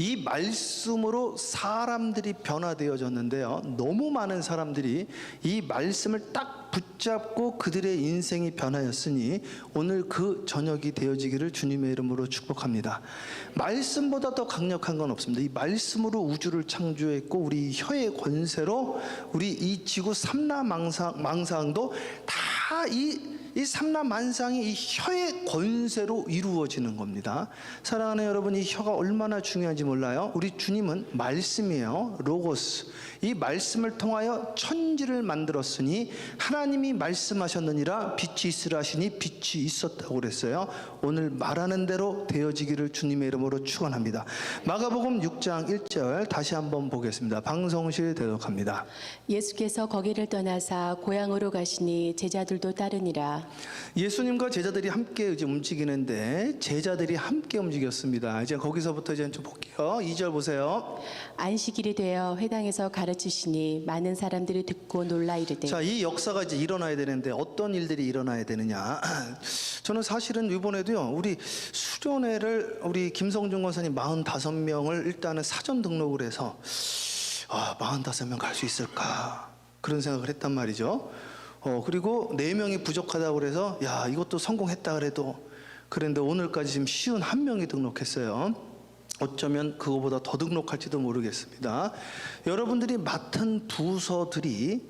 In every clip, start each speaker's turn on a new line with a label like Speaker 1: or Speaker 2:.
Speaker 1: 이 말씀으로 사람들이 변화되어졌는데요, 너무 많은 사람들이 이 말씀을 딱 붙잡고 그들의 인생이 변하였으니 오늘 그 저녁이 되어지기를 주님의 이름으로 축복합니다. 말씀보다 더 강력한 건 없습니다. 이 말씀으로 우주를 창조했고, 우리 혀의 권세로 우리 이 지구 삼라만상도 다 이 삼라만상이 이 혀의 권세로 이루어지는 겁니다. 사랑하는 여러분, 이 혀가 얼마나 중요한지 몰라요? 우리 주님은 말씀이에요. 로고스. 이 말씀을 통하여 천지를 만들었으니 하나님이 말씀하셨느니라 빛이 있으라 하시니 빛이 있었다고 그랬어요. 오늘 말하는 대로 되어지기를 주님의 이름으로 축원합니다. 마가복음 6장 1절 다시 한번 보겠습니다. 방송실 대독합니다.
Speaker 2: 예수께서 거기를 떠나사 고향으로 가시니 제자들도 따르니라.
Speaker 1: 예수님과 제자들이 함께 이제 움직이는데, 제자들이 함께 움직였습니다. 이제 거기서부터 이제 좀 볼게요. 2절 보세요.
Speaker 2: 안식일이 되어 회당에서 가르치시니 많은 사람들이 듣고 놀라 이르되.
Speaker 1: 자, 이 역사가 이제 일어나야 되는데 어떤 일들이 일어나야 되느냐? 저는 사실은 이번에도요, 우리 수련회를 우리 김성준 권사님 45명을 일단은 사전 등록을 해서 45명 갈 수 있을까? 그런 생각을 했단 말이죠. 그리고 4명이 부족하다고 그래서 야, 이것도 성공했다 그래도, 그런데 오늘까지 지금 51명이 등록했어요. 어쩌면 그거보다 더 등록할지도 모르겠습니다. 여러분들이 맡은 부서들이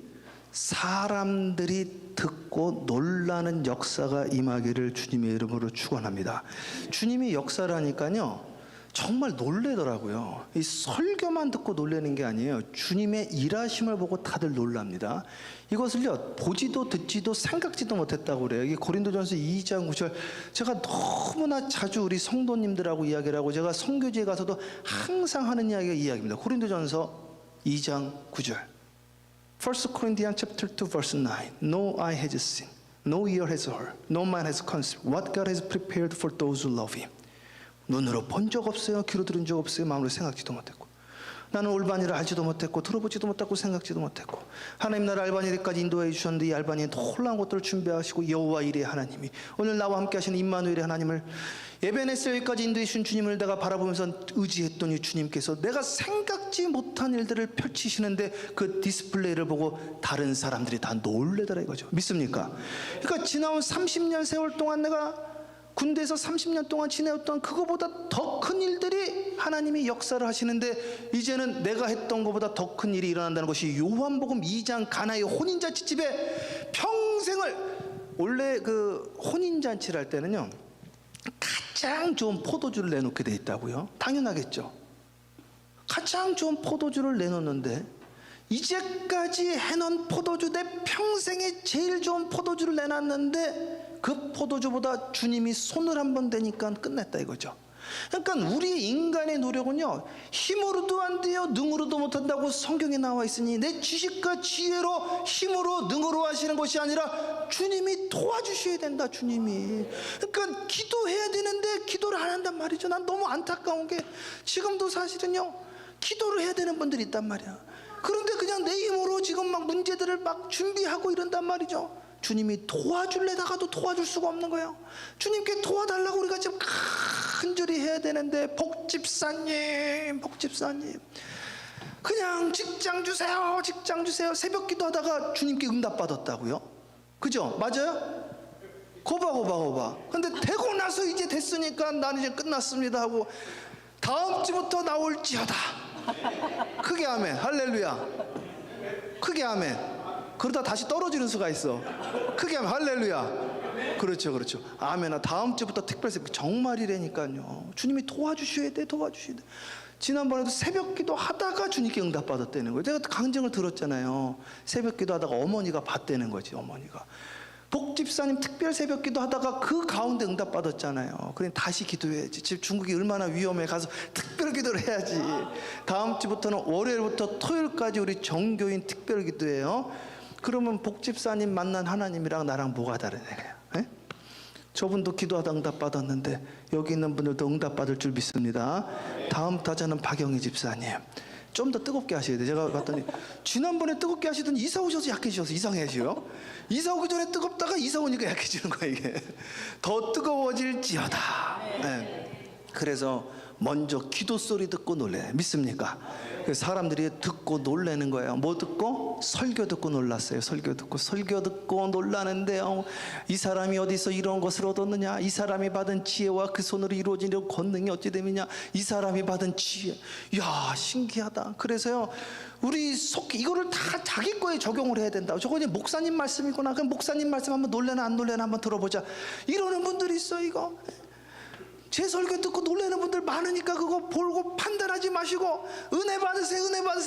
Speaker 1: 사람들이 듣고 놀라는 역사가 임하기를 주님의 이름으로 축원합니다. 주님이 역사를 하니까요, 정말 놀래더라고요. 이 설교만 듣고 놀라는 게 아니에요. 주님의 일하심을 보고 다들 놀랍니다. 이것을요, 보지도 듣지도 생각지도 못했다고 그래요. 이게 고린도전서 2장 9절, 제가 너무나 자주 우리 성도님들하고 이야기를 하고, 제가 선교지에 가서도 항상 하는 이야기가 이 이야기입니다. 고린도전서 2장 9절. 1 Corinthians chapter 2 verse 9. No eye has seen, no ear has heard, no mind has conceived what God has prepared for those who love Him. 눈으로 본 적 없어요. 귀로 들은 적 없어요. 마음으로 생각지도 못했고, 나는 올바니를 알지도 못했고 들어보지도 못했고 생각지도 못했고, 하나님 나를 알바니까지 인도해 주셨는데 이 알바니에 놀라운 것들을 준비하시고, 여호와 이레 하나님이 오늘 나와 함께 하시는 임마누엘의 하나님을, 에베네셀까지 인도해 주신 주님을 내가 바라보면서 의지했더니 주님께서 내가 생각지 못한 일들을 펼치시는데 그 디스플레이를 보고 다른 사람들이 다 놀래더라 이거죠. 믿습니까? 그러니까 지나온 30년 세월 동안 내가 군대에서 30년 동안 지내었던 그거보다 더 큰 일들이 하나님이 역사를 하시는데, 이제는 내가 했던 것보다 더 큰 일이 일어난다는 것이 요한복음 2장 가나의 혼인잔치집에 평생을, 원래 그 혼인잔치를 할 때는요, 가장 좋은 포도주를 내놓게 돼 있다고요. 당연하겠죠. 가장 좋은 포도주를 내놓는데, 이제까지 해놓은 포도주, 내 평생에 제일 좋은 포도주를 내놨는데 그 포도주보다 주님이 손을 한번 대니까 끝냈다 이거죠. 그러니까 우리 인간의 노력은요, 힘으로도 안 돼요, 능으로도 못한다고 성경에 나와 있으니, 내 지식과 지혜로 힘으로 능으로 하시는 것이 아니라 주님이 도와주셔야 된다. 주님이. 그러니까 기도해야 되는데 기도를 안 한단 말이죠. 난 너무 안타까운 게, 지금도 사실은요, 기도를 해야 되는 분들이 있단 말이야. 그런데 그냥 내 힘으로 지금 막 문제들을 막 준비하고 이런단 말이죠. 주님이 도와줄래다가도 도와줄 수가 없는 거예요. 주님께 도와달라고 우리가 지금 간절히 해야 되는데, 복집사님 그냥 직장 주세요, 직장 주세요, 새벽 기도하다가 주님께 응답 받았다고요? 그죠? 맞아요? 고바. 근데 되고 나서 이제 됐으니까 나는 이제 끝났습니다 하고, 다음 주부터 나올지어다. 크게 아멘. 할렐루야. 크게 아멘. 그러다 다시 떨어지는 수가 있어. 크게 하면 할렐루야. 그렇죠. 아멘. 다음 주부터 특별히 정말이라니까요. 주님이 도와주셔야 돼. 지난번에도 새벽 기도 하다가 주님께 응답 받았다는 거예요. 제가 강정을 들었잖아요. 새벽 기도 하다가 어머니가 받다는 거지. 어머니가 복집사님 특별 새벽 기도 하다가 그 가운데 응답 받았잖아요. 그래 다시 기도해야지. 지금 중국이 얼마나 위험해. 가서 특별 기도를 해야지. 다음 주부터는 월요일부터 토요일까지 우리 정교인 특별 기도예요. 그러면 복집사님 만난 하나님이랑 나랑 뭐가 다르냐? 저분도 기도하다 응답 받았는데 여기 있는 분들도 응답 받을 줄 믿습니다. 다음 타자는 박영희 집사님. 좀 더 뜨겁게 하셔야 돼. 제가 봤더니 지난번에 뜨겁게 하시더니 이사 오셔서 약해지셔서 이상해지요. 이사 오기 전에 뜨겁다가 이사 오니까 약해지는 거야 이게. 더 뜨거워질지어다. 네. 그래서 먼저 기도 소리 듣고 놀래. 믿습니까? 사람들이 듣고 놀라는 거예요. 뭐 듣고? 설교 듣고 놀랐어요. 설교 듣고 놀라는데요. 이 사람이 어디서 이런 것을 얻었느냐? 이 사람이 받은 지혜와 그 손으로 이루어지는 권능이 어찌 됨이냐? 이 사람이 받은 지혜. 이야, 신기하다. 그래서요, 우리 속 이거를 다 자기 거에 적용을 해야 된다. 저거 이제 목사님 말씀이구나. 그럼 목사님 말씀 한번 놀래나 안 놀래나 한번 들어보자. 이러는 분들이 있어. 이거 제 설교 듣고 놀라는 분들 많으니까 그거 보고 판단하지 마시고 은혜 받으세요.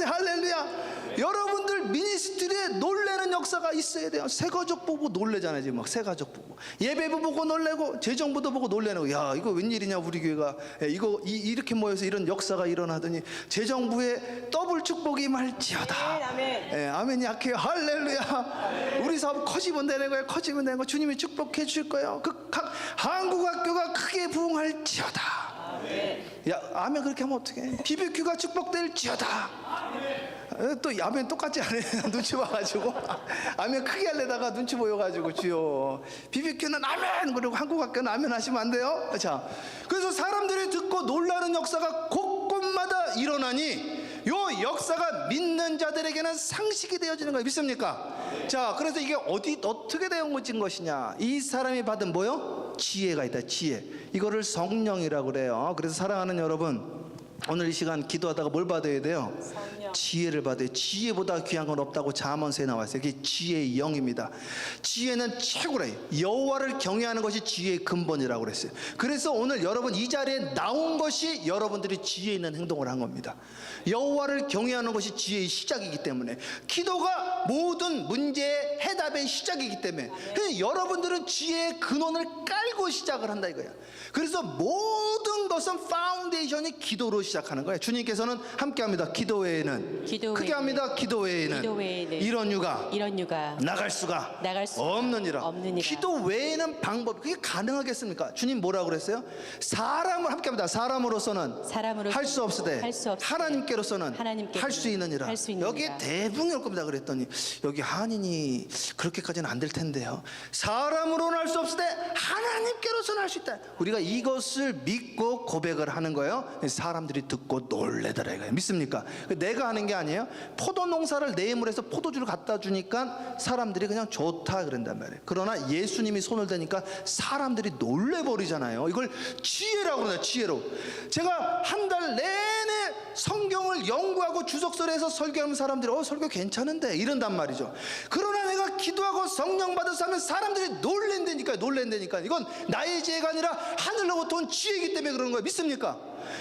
Speaker 1: 할렐루야. 여러분들 미니스트리에 놀라는 역사가 있어야 돼요. 새가족 보고 놀래잖아요. 지금 막 새가족 보고 예배부 보고 놀래고 재정부도 보고 놀래는 거. 야, 이거 웬일이냐 우리 교회가. 이거 이렇게 모여서 이런 역사가 일어나더니 재정부에 더블 축복이 임할지어다. 아멘. 아멘이 약해요. 할렐루야. 우리 사업 커지면 되는 거예요. 커지면 되는 거. 주님이 축복해 줄 거예요. 그 각 한국학교가 크게 부흥할 지어다. 야, 아멘 그렇게 하면 어떡해. BBQ가 축복될지어다. 또 아멘 똑같지 않아요. 눈치 봐가지고 아멘 크게 하려다가 눈치 보여가지고 주여 BBQ는 아멘 그리고 한국학교는 아멘 하시면 안 돼요. 자, 그래서 사람들이 듣고 놀라는 역사가 곳곳마다 일어나니 요 역사가 믿는 자들에게는 상식이 되어지는 거예요. 믿습니까? 자, 그래서 이게 어떻게 되어진 것이냐? 이 사람이 받은 뭐요? 지혜가 있다. 지혜. 이거를 성령이라고 그래요. 그래서 사랑하는 여러분, 오늘 이 시간 기도하다가 뭘 받아야 돼요? 성령. 지혜를 받아요. 지혜보다 귀한 건 없다고 잠언서에 나왔어요. 이게 지혜의 영입니다. 지혜는 최고래요. 여호와를 경외하는 것이 지혜의 근본이라고 그랬어요. 그래서 오늘 여러분 이 자리에 나온 것이 여러분들이 지혜 있는 행동을 한 겁니다. 여호와를 경외하는 것이 지혜의 시작이기 때문에, 기도가 모든 문제의 해답의 시작이기 때문에 여러분들은 지혜의 근원을 깔고 시작을 한다 이거야. 그래서 모든 것은 파운데이션이 기도로 시작하는 거예요. 주님께서는 함께합니다. 기도 외에는 크게 합니다. 기도 외에는 이런 유가 나갈 수가 없느니라. 기도 외에는 방법, 그게 가능하겠습니까? 주님 뭐라고 그랬어요? 사람을 함께합니다. 사람으로서는 할 수 없으되 하나님께로서는 할 수 있느니라. 여기에 대붕이 올 겁니다. 그랬더니 여기 한인이 그렇게까지는 안 될 텐데요. 사람으로는 할 수 없으되 하나님께로서는 할 수 있다. 우리가 이것을 믿고 고백을 하는 거예요. 사람들이 듣고 놀래더라 이거예요. 믿습니까? 내가 하는 게 아니에요. 포도 농사를 내임을 해서 포도주를 갖다 주니까 사람들이 그냥 좋다 그런단 말이에요. 그러나 예수님이 손을 대니까 사람들이 놀래버리잖아요. 이걸 지혜라고 그러나 지혜로. 제가 한 달 내내 성경을 연구하고 주석설에서 설교하면 사람들이 설교 괜찮은데 이런단 말이죠. 그러나 내가 기도하고 성령 받아서 하면 사람들이 놀랜다니까. 이건 나의 지혜가 아니라 하늘로부터 온 지혜이기 때문에 그러는 거예요. 믿습니까?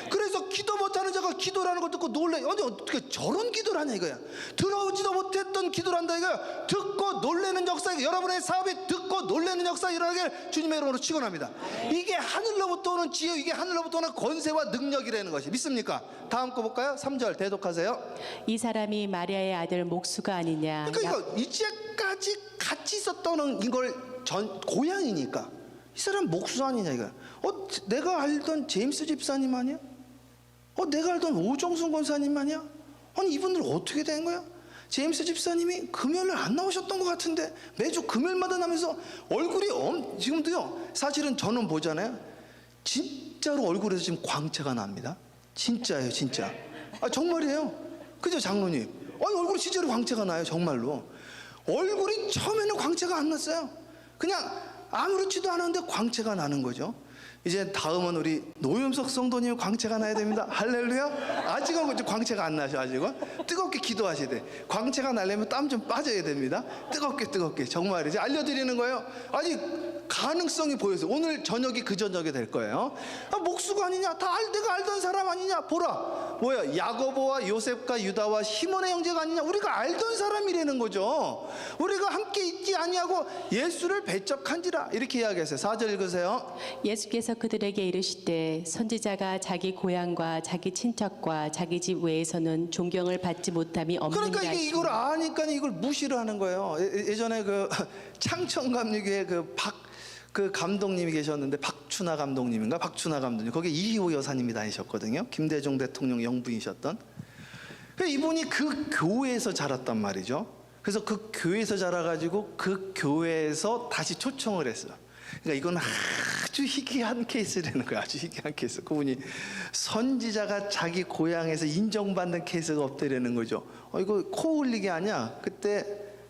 Speaker 1: 그래서 기도 못하는 자가 기도라는 걸 듣고 놀래. 아니 어떻게 저런 기도를 하냐 이거야. 들어오지도 못했던 기도를 한다 이거야. 듣고 놀래는 역사, 여러분의 사업에 듣고 놀래는 역사 일어나길 주님의 이름으로 축원합니다. 이게 하늘로부터 오는 지혜, 이게 하늘로부터 오는 권세와 능력이라는 것이. 믿습니까? 다음 거 볼까요? 3절 대독하세요.
Speaker 2: 이 사람이 마리아의 아들 목수가 아니냐.
Speaker 1: 그러니까 이거 이제까지 같이 있었던 이걸 고향이니까 이 사람 목수 아니냐 이거야. 내가 알던 제임스 집사님 아니야? 내가 알던 오정순 권사님 아니야? 아니 이분들 어떻게 된 거야? 제임스 집사님이 금요일날 안 나오셨던 것 같은데 매주 금요일마다 나면서 얼굴이 지금도요. 사실은 저는 보잖아요. 진짜로 얼굴에서 지금 광채가 납니다. 진짜예요, 진짜. 정말이에요. 그죠, 장로님? 아니 얼굴이 진짜로 광채가 나요, 정말로. 얼굴이 처음에는 광채가 안 났어요. 그냥 아무렇지도 않은데 광채가 나는 거죠. 이제 다음은 우리 노윤석 성도님 광채가 나야 됩니다. 할렐루야. 아직은 광채가 안 나셔. 아직은 뜨겁게 기도하셔야 돼. 광채가 나려면 땀 좀 빠져야 됩니다. 뜨겁게 정말 이제 알려드리는 거예요. 아직 가능성이 보여서 오늘 저녁이 그 저녁이 될 거예요. 목수가 아니냐? 내가 알던 사람 아니냐? 보라, 뭐야, 야고보와 요셉과 유다와 시몬의 형제가 아니냐? 우리가 알던 사람이라는 거죠. 우리가 함께 있지 아니하고 예수를 배척한지라, 이렇게 이야기했어요. 4절 읽으세요.
Speaker 2: 예수께서 그들에게 이르시되 선지자가 자기 고향과 자기 친척과 자기 집 외에서는 존경을 받지 못함이 없느니라.
Speaker 1: 그러니까 이걸 아니까 이걸 무시를 하는 거예요. 예전에 그 창천감리교회 그 감독님이 계셨는데, 박춘하 감독님인가? 박춘하 감독님. 거기 이희호 여사님이 다니셨거든요. 김대중 대통령 영부이셨던. 이분이 그 교회에서 자랐단 말이죠. 그래서 그 교회에서 자라가지고 그 교회에서 다시 초청을 했어요. 그러니까 이건 아주 희귀한 케이스라는 거야. 아주 희귀한 케이스. 그분이 선지자가 자기 고향에서 인정받는 케이스가 없다라는 거죠. 이거 코 흘리기 아니야. 그때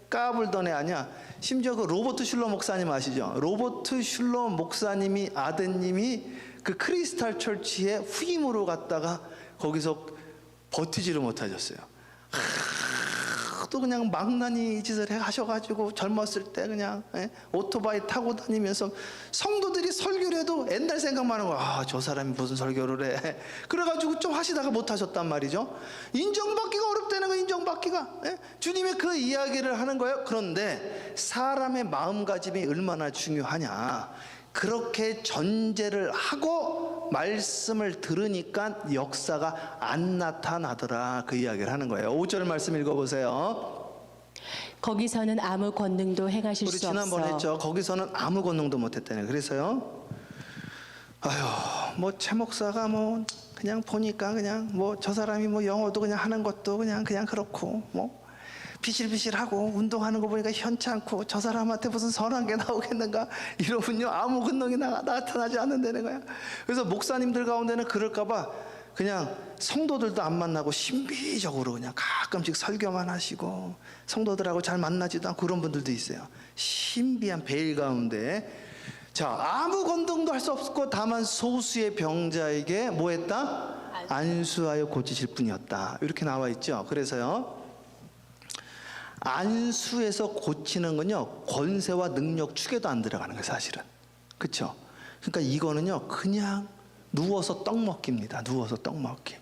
Speaker 1: 까불던 애 아니야. 심지어 그 로버트 슐러 목사님 아시죠? 로버트 슐러 목사님이 아드님이 그 크리스탈 철치에 후임으로 갔다가 거기서 버티지를 못하셨어요. 또 그냥 망나니 짓을 하셔가지고 젊었을 때 그냥 오토바이 타고 다니면서 성도들이 설교를 해도 옛날 생각만 하고 저 사람이 무슨 설교를 해. 그래가지고 좀 하시다가 못하셨단 말이죠. 인정받기가 어렵다는 거. 인정받기가. 주님의 그 이야기를 하는 거예요. 그런데 사람의 마음가짐이 얼마나 중요하냐. 그렇게 전제를 하고 말씀을 들으니까 역사가 안 나타나더라. 그 이야기를 하는 거예요. 5절 말씀 읽어보세요.
Speaker 2: 거기서는 아무 권능도 행하실
Speaker 1: 우리
Speaker 2: 수
Speaker 1: 지난번에
Speaker 2: 없어.
Speaker 1: 했죠. 거기서는 아무 권능도 못했다네. 그래서요. 뭐 최 목사가 뭐 그냥 보니까 그냥 뭐 저 사람이 뭐 영어도 그냥 하는 것도 그냥 그렇고 뭐 비실비실하고 운동하는 거 보니까 현찮고 저 사람한테 무슨 선한 게 나오겠는가 이러면요 아무 근능이 나타나지 않는다는 거야. 그래서 목사님들 가운데는 그럴까봐 그냥 성도들도 안 만나고 신비적으로 그냥 가끔씩 설교만 하시고 성도들하고 잘 만나지도 않고 그런 분들도 있어요. 신비한 베일 가운데 자 아무 권능도 할 수 없고 다만 소수의 병자에게 뭐 했다? 안수하여 고치실 뿐이었다. 이렇게 나와 있죠. 그래서요 안수에서 고치는 건요 권세와 능력 축에도 안 들어가는 거예요 사실은. 그렇죠? 그러니까 이거는요 그냥 누워서 떡 먹기입니다. 누워서 떡 먹기.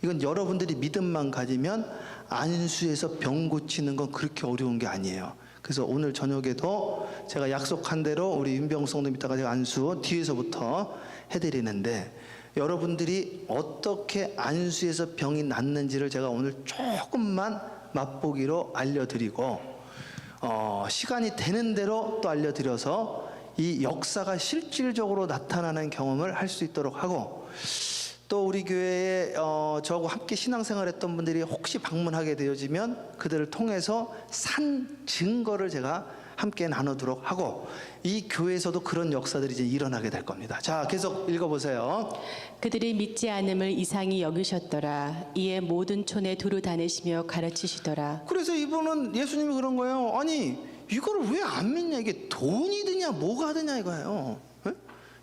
Speaker 1: 이건 여러분들이 믿음만 가지면 안수에서 병 고치는 건 그렇게 어려운 게 아니에요. 그래서 오늘 저녁에도 제가 약속한 대로 우리 윤병성도 이따가 제가 안수 뒤에서부터 해드리는데 여러분들이 어떻게 안수에서 병이 낫는지를 제가 오늘 조금만 맛보기로 알려드리고 시간이 되는 대로 또 알려드려서 이 역사가 실질적으로 나타나는 경험을 할 수 있도록 하고 또 우리 교회에 저하고 함께 신앙생활했던 분들이 혹시 방문하게 되어지면 그들을 통해서 산 증거를 제가 함께 나누도록 하고 이 교회에서도 그런 역사들이 이제 일어나게 될 겁니다. 자, 계속 읽어보세요.
Speaker 2: 그들이 믿지 않음을 이상히 여기셨더라. 이에 모든 촌에 두루 다니시며 가르치시더라.
Speaker 1: 그래서 이분은 예수님이 그런 거예요. 아니 이걸 왜 안 믿냐. 이게 돈이 드냐 뭐가 드냐 이거예요.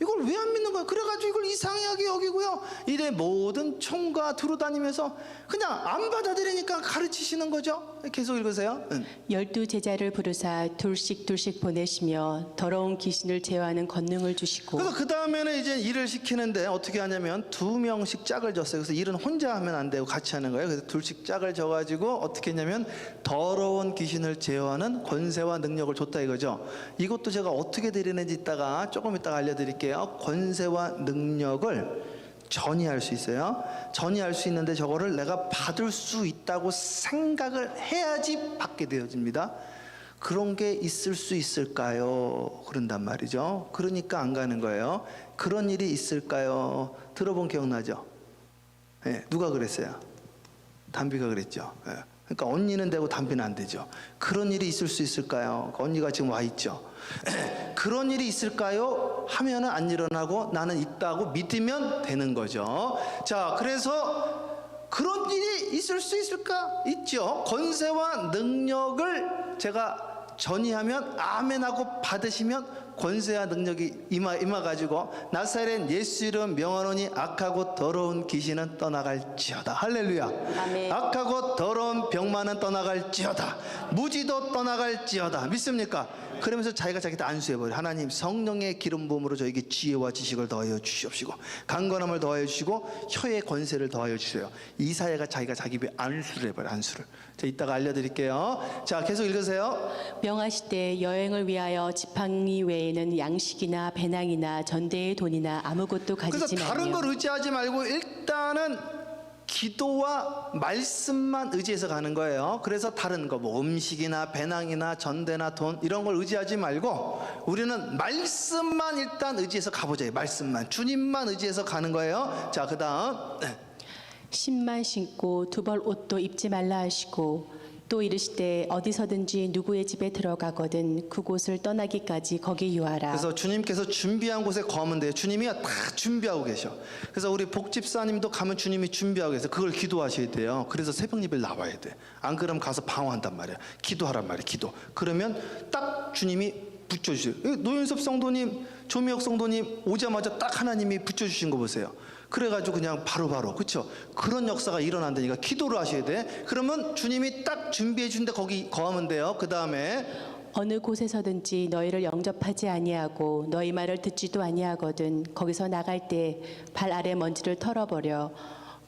Speaker 1: 이걸 왜 안 믿는 거야? 그래가지고 이걸 이상하게 여기고요. 이래 모든 총과 두루 다니면서 그냥 안 받아들이니까 가르치시는 거죠. 계속 읽으세요.
Speaker 2: 12제자를 부르사 둘씩 보내시며 더러운 귀신을 제어하는 권능을 주시고.
Speaker 1: 그래서 그 다음에는 이제 일을 시키는데 어떻게 하냐면 2명씩 짝을 졌어요. 그래서 일은 혼자 하면 안 되고 같이 하는 거예요. 그래서 둘씩 짝을 져가지고 어떻게 했냐면 더러운 귀신을 제어하는 권세와 능력을 줬다 이거죠. 이것도 제가 어떻게 드리는지 조금 이따가 알려드릴게요. 권세와 능력을 전이할 수 있어요. 전이할 수 있는데 저거를 내가 받을 수 있다고 생각을 해야지 받게 되어집니다. 그런 게 있을 수 있을까요? 그런단 말이죠. 그러니까 안 가는 거예요. 그런 일이 있을까요? 들어본 기억나죠? 누가 그랬어요? 담비가 그랬죠. 그러니까 언니는 되고 담비는 안 되죠. 그런 일이 있을 수 있을까요? 언니가 지금 와 있죠. 그런 일이 있을까요? 하면은 안 일어나고 나는 있다고 믿으면 되는 거죠. 자, 그래서 그런 일이 있을 수 있을까? 있죠. 권세와 능력을 제가 전이하면 아멘하고 받으시면 권세와 능력이 임해가지고 나사렛 예수 이름 명하노니 악하고 더러운 귀신은 떠나갈지어다. 할렐루야.
Speaker 2: 아멘.
Speaker 1: 악하고 더러운 병만은 떠나갈지어다. 무지도 떠나갈지어다. 믿습니까? 그러면서 자기가 자기한테 안수해버려요. 하나님 성령의 기름 부음으로 저에게 지혜와 지식을 더하여 주시옵시고 강건함을 더하여 주시고 혀의 권세를 더하여 주세요. 이사야가 자기가 자기 입에 안수를 해버려요. 안수를. 자, 이따가 알려드릴게요. 자, 계속 읽으세요.
Speaker 2: 명하시되 여행을 위하여 지팡이 외에는 양식이나 배낭이나 전대의 돈이나 아무것도
Speaker 1: 그래서
Speaker 2: 가지지
Speaker 1: 다른
Speaker 2: 말며.
Speaker 1: 걸 의지하지 말고 일단은 기도와 말씀만 의지해서 가는 거예요. 그래서 다른 거 뭐 음식이나 배낭이나 전대나 돈 이런 걸 의지하지 말고 우리는 말씀만 일단 의지해서 가보자. 말씀만 주님만 의지해서 가는 거예요. 자, 그다음
Speaker 2: 신만 신고 두벌 옷도 입지 말라 하시고 또 이르시되 어디서든지 누구의 집에 들어가거든 그곳을 떠나기까지 거기 유하라.
Speaker 1: 그래서 주님께서 준비한 곳에 거하면 돼요. 주님이 다 준비하고 계셔. 그래서 우리 복집사님도 가면 주님이 준비하고 계세요. 그걸 기도하셔야 돼요. 그래서 새벽 예배를 나와야 돼. 안 그러면 가서 방황한단 말이야. 기도하란 말이야. 기도. 그러면 딱 주님이 붙여주세요. 노윤섭 성도님, 조미혁 성도님 오자마자 딱 하나님이 붙여주신 거 보세요. 그래가지고 그냥 바로바로 그렇죠. 그런 역사가 일어난다니까 기도를 하셔야 돼. 그러면 주님이 딱 준비해 준데 거기 거하면 돼요. 그 다음에
Speaker 2: 어느 곳에서든지 너희를 영접하지 아니하고 너희 말을 듣지도 아니하거든 거기서 나갈 때 발 아래 먼지를 털어버려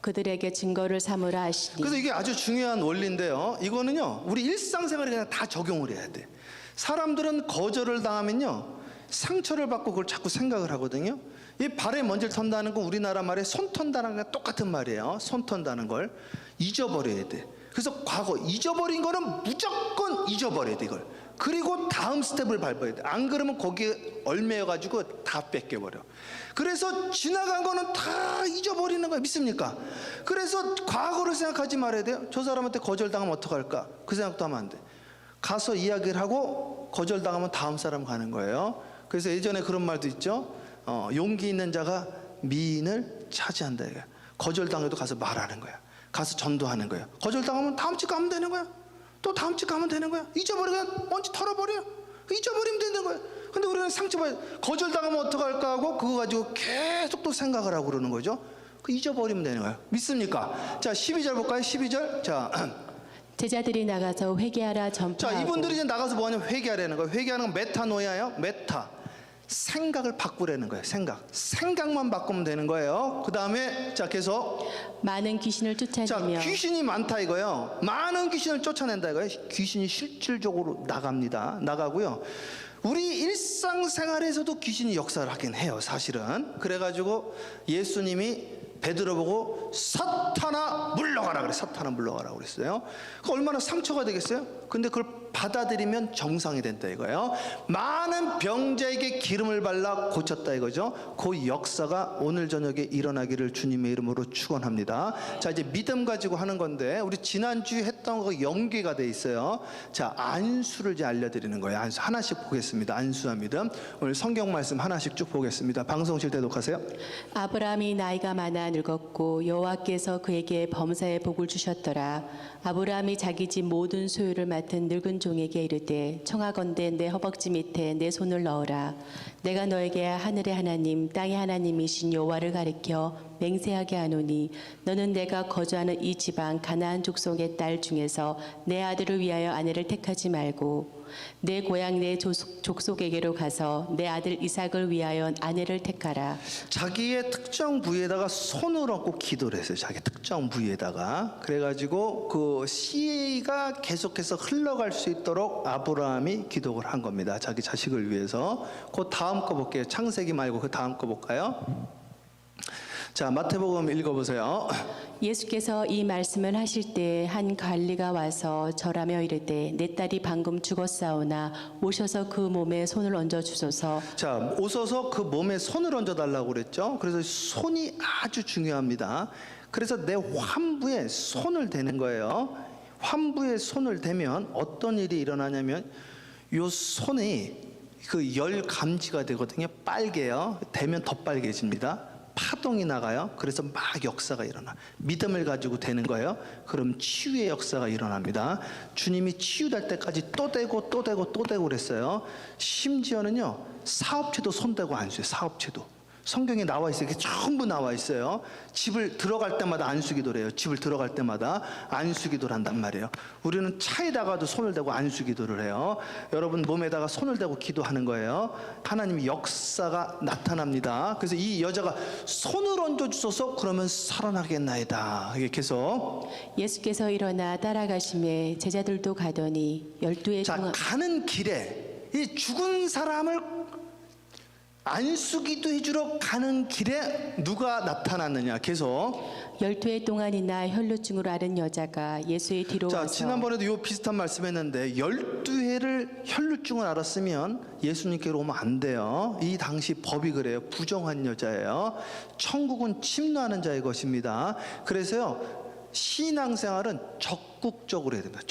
Speaker 2: 그들에게 증거를 삼으라 하시니.
Speaker 1: 그래서 이게 아주 중요한 원리인데요. 이거는요 우리 일상생활에 그냥 다 적용을 해야 돼. 사람들은 거절을 당하면요 상처를 받고 그걸 자꾸 생각을 하거든요. 이 발에 먼지를 턴다는 건 우리나라 말에 손 턴다는 게 똑같은 말이에요. 손 턴다는 걸 잊어버려야 돼. 그래서 과거 잊어버린 거는 무조건 잊어버려야 돼 이걸. 그리고 다음 스텝을 밟아야 돼. 안 그러면 거기에 얽매여가지고 다 뺏겨버려. 그래서 지나간 거는 다 잊어버리는 거야. 믿습니까? 그래서 과거를 생각하지 말아야 돼요. 저 사람한테 거절당하면 어떡할까? 그 생각도 하면 안 돼. 가서 이야기를 하고 거절당하면 다음 사람 가는 거예요. 그래서 예전에 그런 말도 있죠. 용기 있는 자가 미인을 차지한다. 이거야. 거절당해도 가서 말하는 거야. 가서 전도하는 거야. 거절당하면 다음 집 가면 되는 거야. 또 다음 집 가면 되는 거야. 잊어버리면 먼지 털어버려. 잊어버리면 되는 거야. 근데 우리는 상처받아 거절당하면 어떡할까 하고 그거 가지고 계속 또 생각을 하고 그러는 거죠. 그 잊어버리면 되는 거야. 믿습니까? 자 12절 볼까요? 12절. 자
Speaker 2: 제자들이 나가서 회개하라
Speaker 1: 자,
Speaker 2: 전파하고.
Speaker 1: 이분들이 이제 나가서 뭐하냐면 회개하라는 거예요. 회개하는 건 메타노야예요. 메타. 생각을 바꾸라는 거예요. 생각만 바꾸면 되는 거예요. 그 다음에 자 계속
Speaker 2: 많은 귀신을
Speaker 1: 자
Speaker 2: 쫓아내며
Speaker 1: 귀신이 많다 이거예요. 많은 귀신을 쫓아낸다 이거예요. 귀신이 실질적으로 나가고요. 우리 일상생활에서도 귀신이 역사를 하긴 해요. 사실은. 그래가지고 예수님이 베드로 보고 사탄아 물러가라 그래. 사탄아 물러가라 그랬어요. 그 얼마나 상처가 되겠어요? 근데 그걸 받아들이면 정상이 된다 이거예요. 많은 병자에게 기름을 발라 고쳤다 이거죠. 그 역사가 오늘 저녁에 일어나기를 주님의 이름으로 축원합니다. 자 이제 믿음 가지고 하는 건데 우리 지난주에 했던 거 연계가 돼 있어요. 자 안수를 이제 알려드리는 거예요. 안수 하나씩 보겠습니다. 안수와 믿음. 오늘 성경 말씀 하나씩 쭉 보겠습니다. 방송실 대독하세요.
Speaker 2: 아브라함이 나이가 많아 늙었고 여호와께서 그에게 범사의 복을 주셨더라. 아브라함이 자기 집 모든 소유를 맡은 늙은 종에게 이르되 청하건대 내 허벅지 밑에 내 손을 넣으라. 내가 너에게 하늘의 하나님 땅의 하나님이신 여호와를 가리켜 맹세하게 하노니 너는 내가 거주하는 이 지방 가나안 족속의 딸 중에서 내 아들을 위하여 아내를 택하지 말고 내 고향 내 족속에게로 가서 내 아들 이삭을 위하여 아내를 택하라.
Speaker 1: 자기의 특정 부위에다가 손을 얹고 기도를 했어요. 자기 특정 부위에다가. 그래가지고 그 씨가 계속해서 흘러갈 수 있도록 아브라함이 기도를 한 겁니다. 자기 자식을 위해서. 그 다음 거 볼게요. 창세기 말고 그 다음 거 볼까요? 자 마태복음 읽어보세요.
Speaker 2: 예수께서 이 말씀을 하실 때 한 관리가 와서 절하며 이르되 내 딸이 방금 죽었사오나 오셔서 그 몸에 손을 얹어 주소서.
Speaker 1: 자 오셔서 그 몸에 손을 얹어 달라고 그랬죠. 그래서 손이 아주 중요합니다. 그래서 내 환부에 손을 대는 거예요. 환부에 손을 대면 어떤 일이 일어나냐면 요 손이 그 열 감지가 되거든요. 빨개요. 대면 더 빨개집니다. 파동이 나가요. 그래서 막 역사가 일어나. 믿음을 가지고 되는 거예요. 그럼 치유의 역사가 일어납니다. 주님이 치유될 때까지 또 대고 또 대고 또 대고 그랬어요. 심지어는요 사업체도 손대고 안수해요. 사업체도. 성경에 나와 있어요. 이게 전부 나와 있어요. 집을 들어갈 때마다 안수기도를 해요. 집을 들어갈 때마다 안수기도를 한단 말이에요. 우리는 차에다가도 손을 대고 안수기도를 해요. 여러분 몸에다가 손을 대고 기도하는 거예요. 하나님의 역사가 나타납니다. 그래서 이 여자가 손을 얹어 주소서 그러면 살아나겠나이다. 이게 계속
Speaker 2: 예수께서 일어나 따라가심에 제자들도 가더니 12의
Speaker 1: 자
Speaker 2: 동안
Speaker 1: 가는 길에 이 죽은 사람을 안수기도 해주러 가는 길에 누가 나타났느냐 계속
Speaker 2: 12회 동안이나 혈루증으로 앓은 여자가 예수의 뒤로
Speaker 1: 자
Speaker 2: 와서
Speaker 1: 지난번에도 요 비슷한 말씀했는데 12회를 혈루증을 앓았으면 예수님께로 오면 안 돼요. 이 당시 법이 그래요. 부정한 여자예요. 천국은 침노하는 자의 것입니다. 그래서요 신앙생활은 적극적으로 해야 됩니다.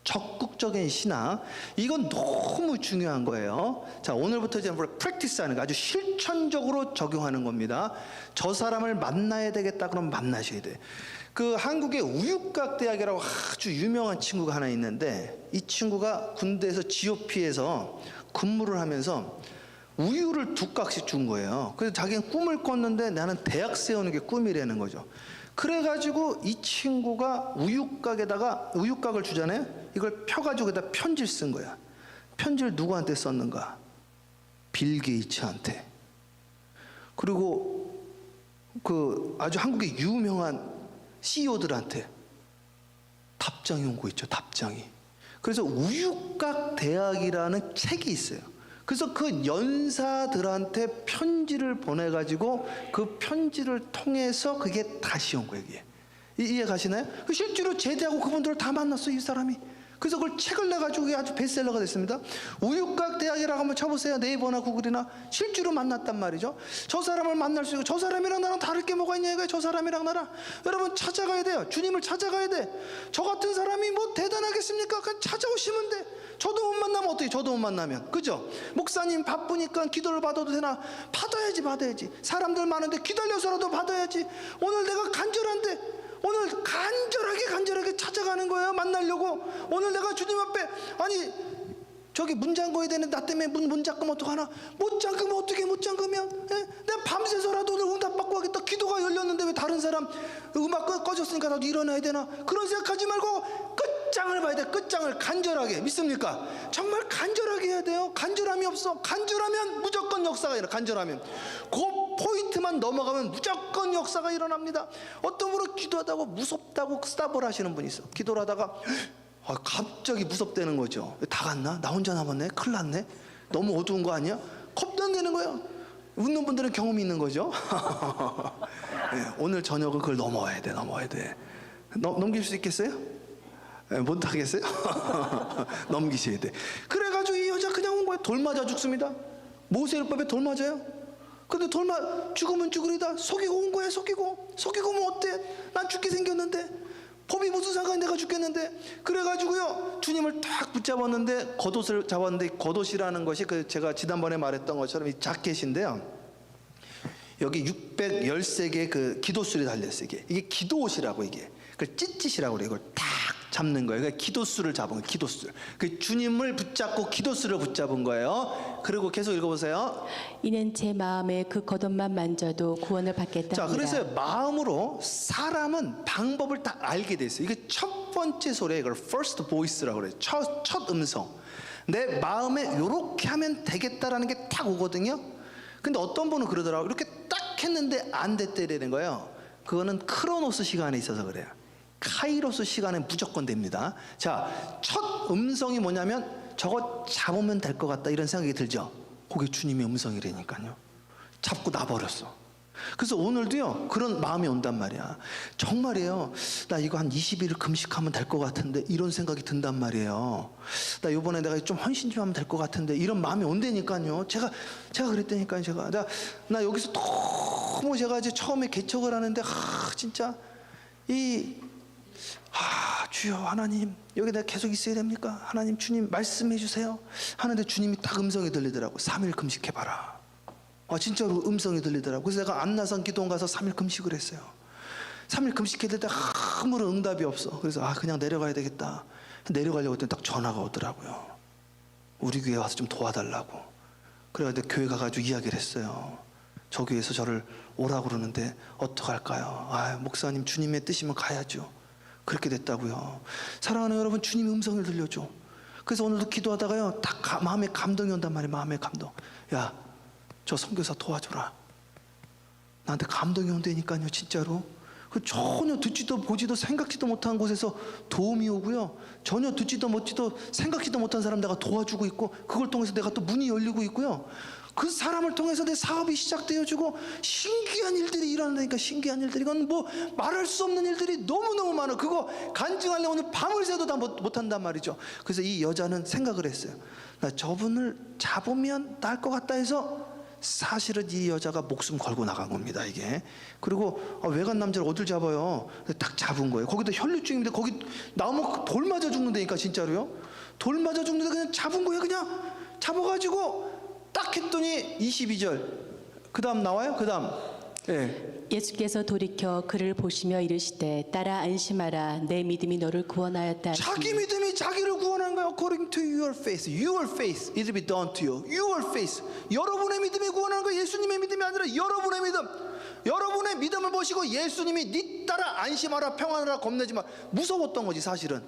Speaker 1: 적극적인 신앙, 이건 너무 중요한 거예요. 자, 오늘부터 이제 프랙티스하는 거, 아주 실천적으로 적용하는 겁니다. 저 사람을 만나야 되겠다 그러면 만나셔야 돼. 그 한국의 우육각 대학이라고 아주 유명한 친구가 하나 있는데, 이 친구가 군대에서 GOP에서 근무를 하면서 우유를 2깍씩 준 거예요. 그래서 자기는 꿈을 꿨는데 나는 대학 세우는 게 꿈이라는 거죠. 그래가지고 이 친구가 우육각을 주잖아요. 이걸 펴가지고 여기다 편지를 쓴 거야. 편지를 누구한테 썼는가? 빌 게이츠한테. 그리고 그 아주 한국의 유명한 CEO들한테 답장이 온 거 있죠. 답장이. 그래서 우육각 대학이라는 책이 있어요. 그래서 그 연사들한테 편지를 보내가지고 그 편지를 통해서 그게 다시 온 거예요. 이게. 이해 가시나요? 실제로 제대하고 그분들을 다 만났어요, 이 사람이. 그래서 그걸 책을 내가지고 그게 아주 베스트셀러가 됐습니다. 우육각 대학이라고 한번 쳐보세요. 네이버나 구글이나. 실제로 만났단 말이죠. 저 사람을 만날 수 있고, 저 사람이랑 나랑 다를 게 뭐가 있냐 이거예요. 저 사람이랑 나랑. 여러분 찾아가야 돼요. 주님을 찾아가야 돼. 저 같은 사람이 뭐 대단하겠습니까? 그냥 찾아오시면 돼. 저도 못 만나면 어떻게? 저도 못 만나면, 그죠? 목사님 바쁘니까 기도를 받아도 되나? 받아야지. 사람들 많은데 기다려서라도 받아야지. 오늘 내가 간절한데, 오늘 간절하게 찾아가는 거예요. 만나려고. 오늘 내가 주님 앞에, 아니 저기 문 잠궈야 되는데 나 때문에 문 잠그면 어떡하나? 못 잠그면 어떻게? 못 잠그면? 예? 내가 밤새서라도 오늘 응답 받고 하겠다. 기도가 열렸는데 왜 다른 사람 음악 꺼졌으니까 나도 일어나야 되나? 그런 생각하지 말고 끝장을 봐야 돼. 끝장을 간절하게. 믿습니까? 정말 간절하게 해야 돼요. 간절함이 없어. 간절하면 무조건 역사가 일어나. 간절하면 그 포인트만 넘어가면 무조건 역사가 일어납니다. 어떤 분은 기도하다가 무섭다고 스탑을 하시는 분이 있어. 기도를 하다가 갑자기 무섭다는 거죠. 다 갔나? 나 혼자 남았네? 큰일 났네? 너무 어두운 거 아니야? 겁도 안 되는 거예요. 웃는 분들은 경험이 있는 거죠. 네, 오늘 저녁은 그걸 넘어야 돼. 넘길 수 있겠어요? 네, 못 하겠어요? 넘기셔야 돼. 그래가지고 이 여자 그냥 온 거예요. 돌 맞아 죽습니다. 모세율법에 돌 맞아요. 근데 죽으면 죽으리다. 속이고 온 거야. 속이고 뭐 어때? 난 죽게 생겼는데, 법이 무슨 상관이, 내가 죽겠는데. 그래가지고요, 주님을 딱 붙잡았는데, 겉옷을 잡았는데, 겉옷이라는 것이 그 제가 지난번에 말했던 것처럼 이 자켓인데요, 여기 613개의 그 기도술이 달렸어요. 이게 기도옷이라고. 이게 그 찢짓이라고 그래요. 이걸 딱 잡는 거예요. 그러니까 기도술을 잡은 거예요. 기도술. 그 주님을 붙잡고 기도술을 붙잡은 거예요. 그리고 계속 읽어보세요.
Speaker 2: 이는 제 마음에 그 겉옷만 만져도 구원을 받겠다.
Speaker 1: 자, 그래서 마음으로 사람은 방법을 딱 알게 돼 있어요. 이게 첫 번째 소리에 이걸 first voice라고 그래요. 첫 음성. 내 마음에 이렇게 하면 되겠다라는 게 딱 오거든요. 근데 어떤 분은 그러더라고요. 이렇게 딱 했는데 안 됐다는 거예요. 그거는 크로노스 시간에 있어서 그래요. 카이로스 시간에 무조건 됩니다. 자, 첫 음성이 뭐냐면 저거 잡으면 될 것 같다 이런 생각이 들죠. 그게 주님의 음성이라니까요. 잡고 놔버렸어. 그래서 오늘도요, 그런 마음이 온단 말이야. 정말이에요. 나 이거 한 20일을 금식하면 될 것 같은데 이런 생각이 든단 말이에요. 나 이번에 내가 좀 헌신 좀 하면 될 것 같은데 이런 마음이 온다니까요. 제가 그랬다니까요. 나 여기서 너무 제가 이제 처음에 개척을 하는데 진짜 주여 하나님, 여기 내가 계속 있어야 됩니까? 하나님, 주님 말씀해 주세요 하는데 주님이 딱 음성이 들리더라고. 3일 금식해봐라. 진짜로 음성이 들리더라고. 그래서 내가 안나산 기도원 가서 3일 금식을 했어요. 3일 금식했는데 아무런 응답이 없어. 그래서 그냥 내려가야 되겠다. 내려가려고 했더니 딱 전화가 오더라고요. 우리 교회 와서 좀 도와달라고. 그래가지고 교회 가가지고 이야기를 했어요. 저 교회에서 저를 오라고 그러는데 어떡할까요? 목사님, 주님의 뜻이면 가야죠. 그렇게 됐다고요. 사랑하는 여러분, 주님의 음성을 들려줘. 그래서 오늘도 기도하다가요, 딱 마음에 감동이 온단 말이에요. 마음에 감동. 야, 저 선교사 도와줘라. 나한테 감동이 온다니까요. 진짜로. 전혀 듣지도 보지도 생각지도 못한 곳에서 도움이 오고요, 전혀 듣지도 보지도 생각지도 못한 사람 내가 도와주고 있고, 그걸 통해서 내가 또 문이 열리고 있고요, 그 사람을 통해서 내 사업이 시작되어지고 신기한 일들이 일어난다니까. 신기한 일들이, 이건 뭐 말할 수 없는 일들이 너무너무 많아. 그거 간증하려면 오늘 밤을 새도 다 못한단 말이죠. 그래서 이 여자는 생각을 했어요. 나 저분을 잡으면 나을 것 같다 해서 사실은 이 여자가 목숨 걸고 나간 겁니다, 이게. 그리고 외간 남자를 어딜 잡아요? 딱 잡은 거예요. 거기도 혈류증인데 거기 나오면 돌 맞아 죽는다니까, 진짜로요. 돌 맞아 죽는데 그냥 잡은 거예요. 그냥 잡아가지고 딱 했더니 22절. 그 다음 나와요? 그 다음. 예.
Speaker 2: 예수께서 돌이켜 그를 보시며 이르시되 따라 안심하라 내 믿음이 너를 구원하였다 하시니
Speaker 1: 자기 믿음이 자기를 구원한 거예요. According to your faith, your faith it will be done to you. Your faith, 여러분의 믿음이 구원하는 거예요. 예수님의 믿음이 아니라 여러분의 믿음. 여러분의 믿음을 보시고 예수님이 네 따라 안심하라, 평안하라, 겁내지 마. 무서웠던 거지, 사실은.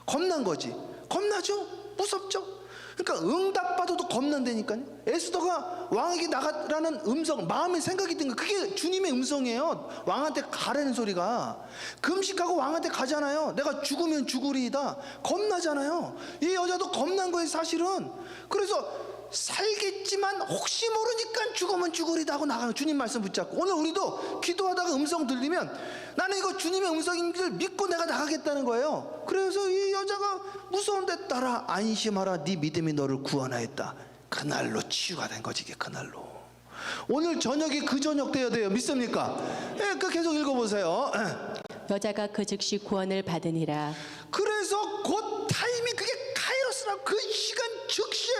Speaker 1: 겁난 거지. 겁나죠? 무섭죠? 그러니까 응답받아도 겁난다니까요. 에스더가 왕에게 나가라는 음성, 마음의 생각이 든 거, 그게 주님의 음성이에요. 왕한테 가라는 소리가. 금식하고 왕한테 가잖아요. 내가 죽으면 죽으리이다. 겁나잖아요. 이 여자도 겁난 거예요, 사실은. 그래서 살겠지만 혹시 모르니까 죽으면 죽으리다 하고 나가는 주님 말씀 붙잡고, 오늘 우리도 기도하다가 음성 들리면 나는 이거 주님의 음성인 줄 믿고 내가 나가겠다는 거예요. 그래서 이 여자가 무서운데 따라 안심하라 네 믿음이 너를 구원하였다. 그날로 치유가 된 거지, 이게 그날로. 오늘 저녁이 그 저녁 돼야 돼요. 믿습니까? 예, 그 계속 읽어보세요.
Speaker 2: 여자가 그 즉시 구원을 받으니라.
Speaker 1: 그래서 그 타이밍, 그게 카이로스라고, 그 시간 즉시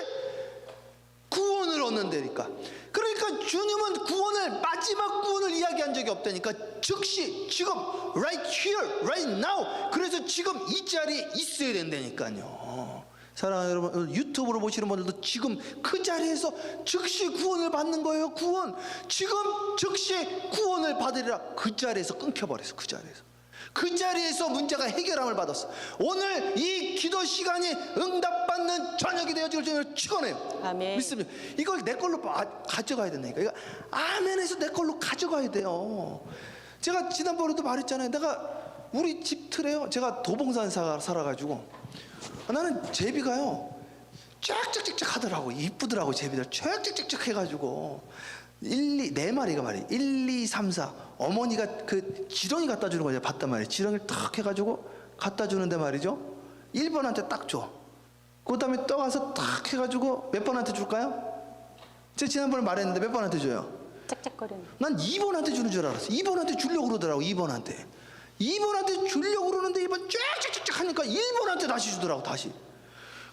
Speaker 1: 구원을 얻는다니까. 그러니까 주님은 구원을, 마지막 구원을 이야기한 적이 없다니까. 즉시, 지금, right here, right now. 그래서 지금 이 자리에 있어야 된다니까요. 사랑하는 여러분, 유튜브로 보시는 분들도 지금 그 자리에서 즉시 구원을 받는 거예요. 구원. 지금 즉시 구원을 받으리라. 그 자리에서 끊겨버렸어. 그 자리에서. 그 자리에서 문제가 해결함을 받았어. 오늘 이 기도 시간이 응답받는 저녁이 되어질 줄을 축원해요.
Speaker 2: 아멘.
Speaker 1: 믿습니다. 이걸 내 걸로 가져가야 된다니까. 이거 아멘에서 내 걸로 가져가야 돼요. 제가 지난번에도 말했잖아요. 내가 우리 집 틀에요. 제가 도봉산 살아가지고 나는 제비가요 쫙쫙쫙쫙 하더라고. 이쁘더라고. 제비들 쫙쫙쫙쫙 해가지고 4 마리가 말이에요. 1, 2, 3, 4. 어머니가 그 지렁이 갖다 주는 거죠. 봤단 말이에요. 지렁이를 탁 해가지고 갖다 주는데 말이죠. 1번한테 딱 줘. 그 다음에 떠가서 탁 해가지고 몇 번한테 줄까요? 제가 지난번에 말했는데 몇 번한테 줘요?
Speaker 2: 짝짝거리는.
Speaker 1: 난 2번한테 주는 줄 알았어. 2번한테 주려고 그러더라고. 2번한테 주려고 그러는데 2번 쫙쫙쫙 하니까 1번한테 다시 주더라고. 다시.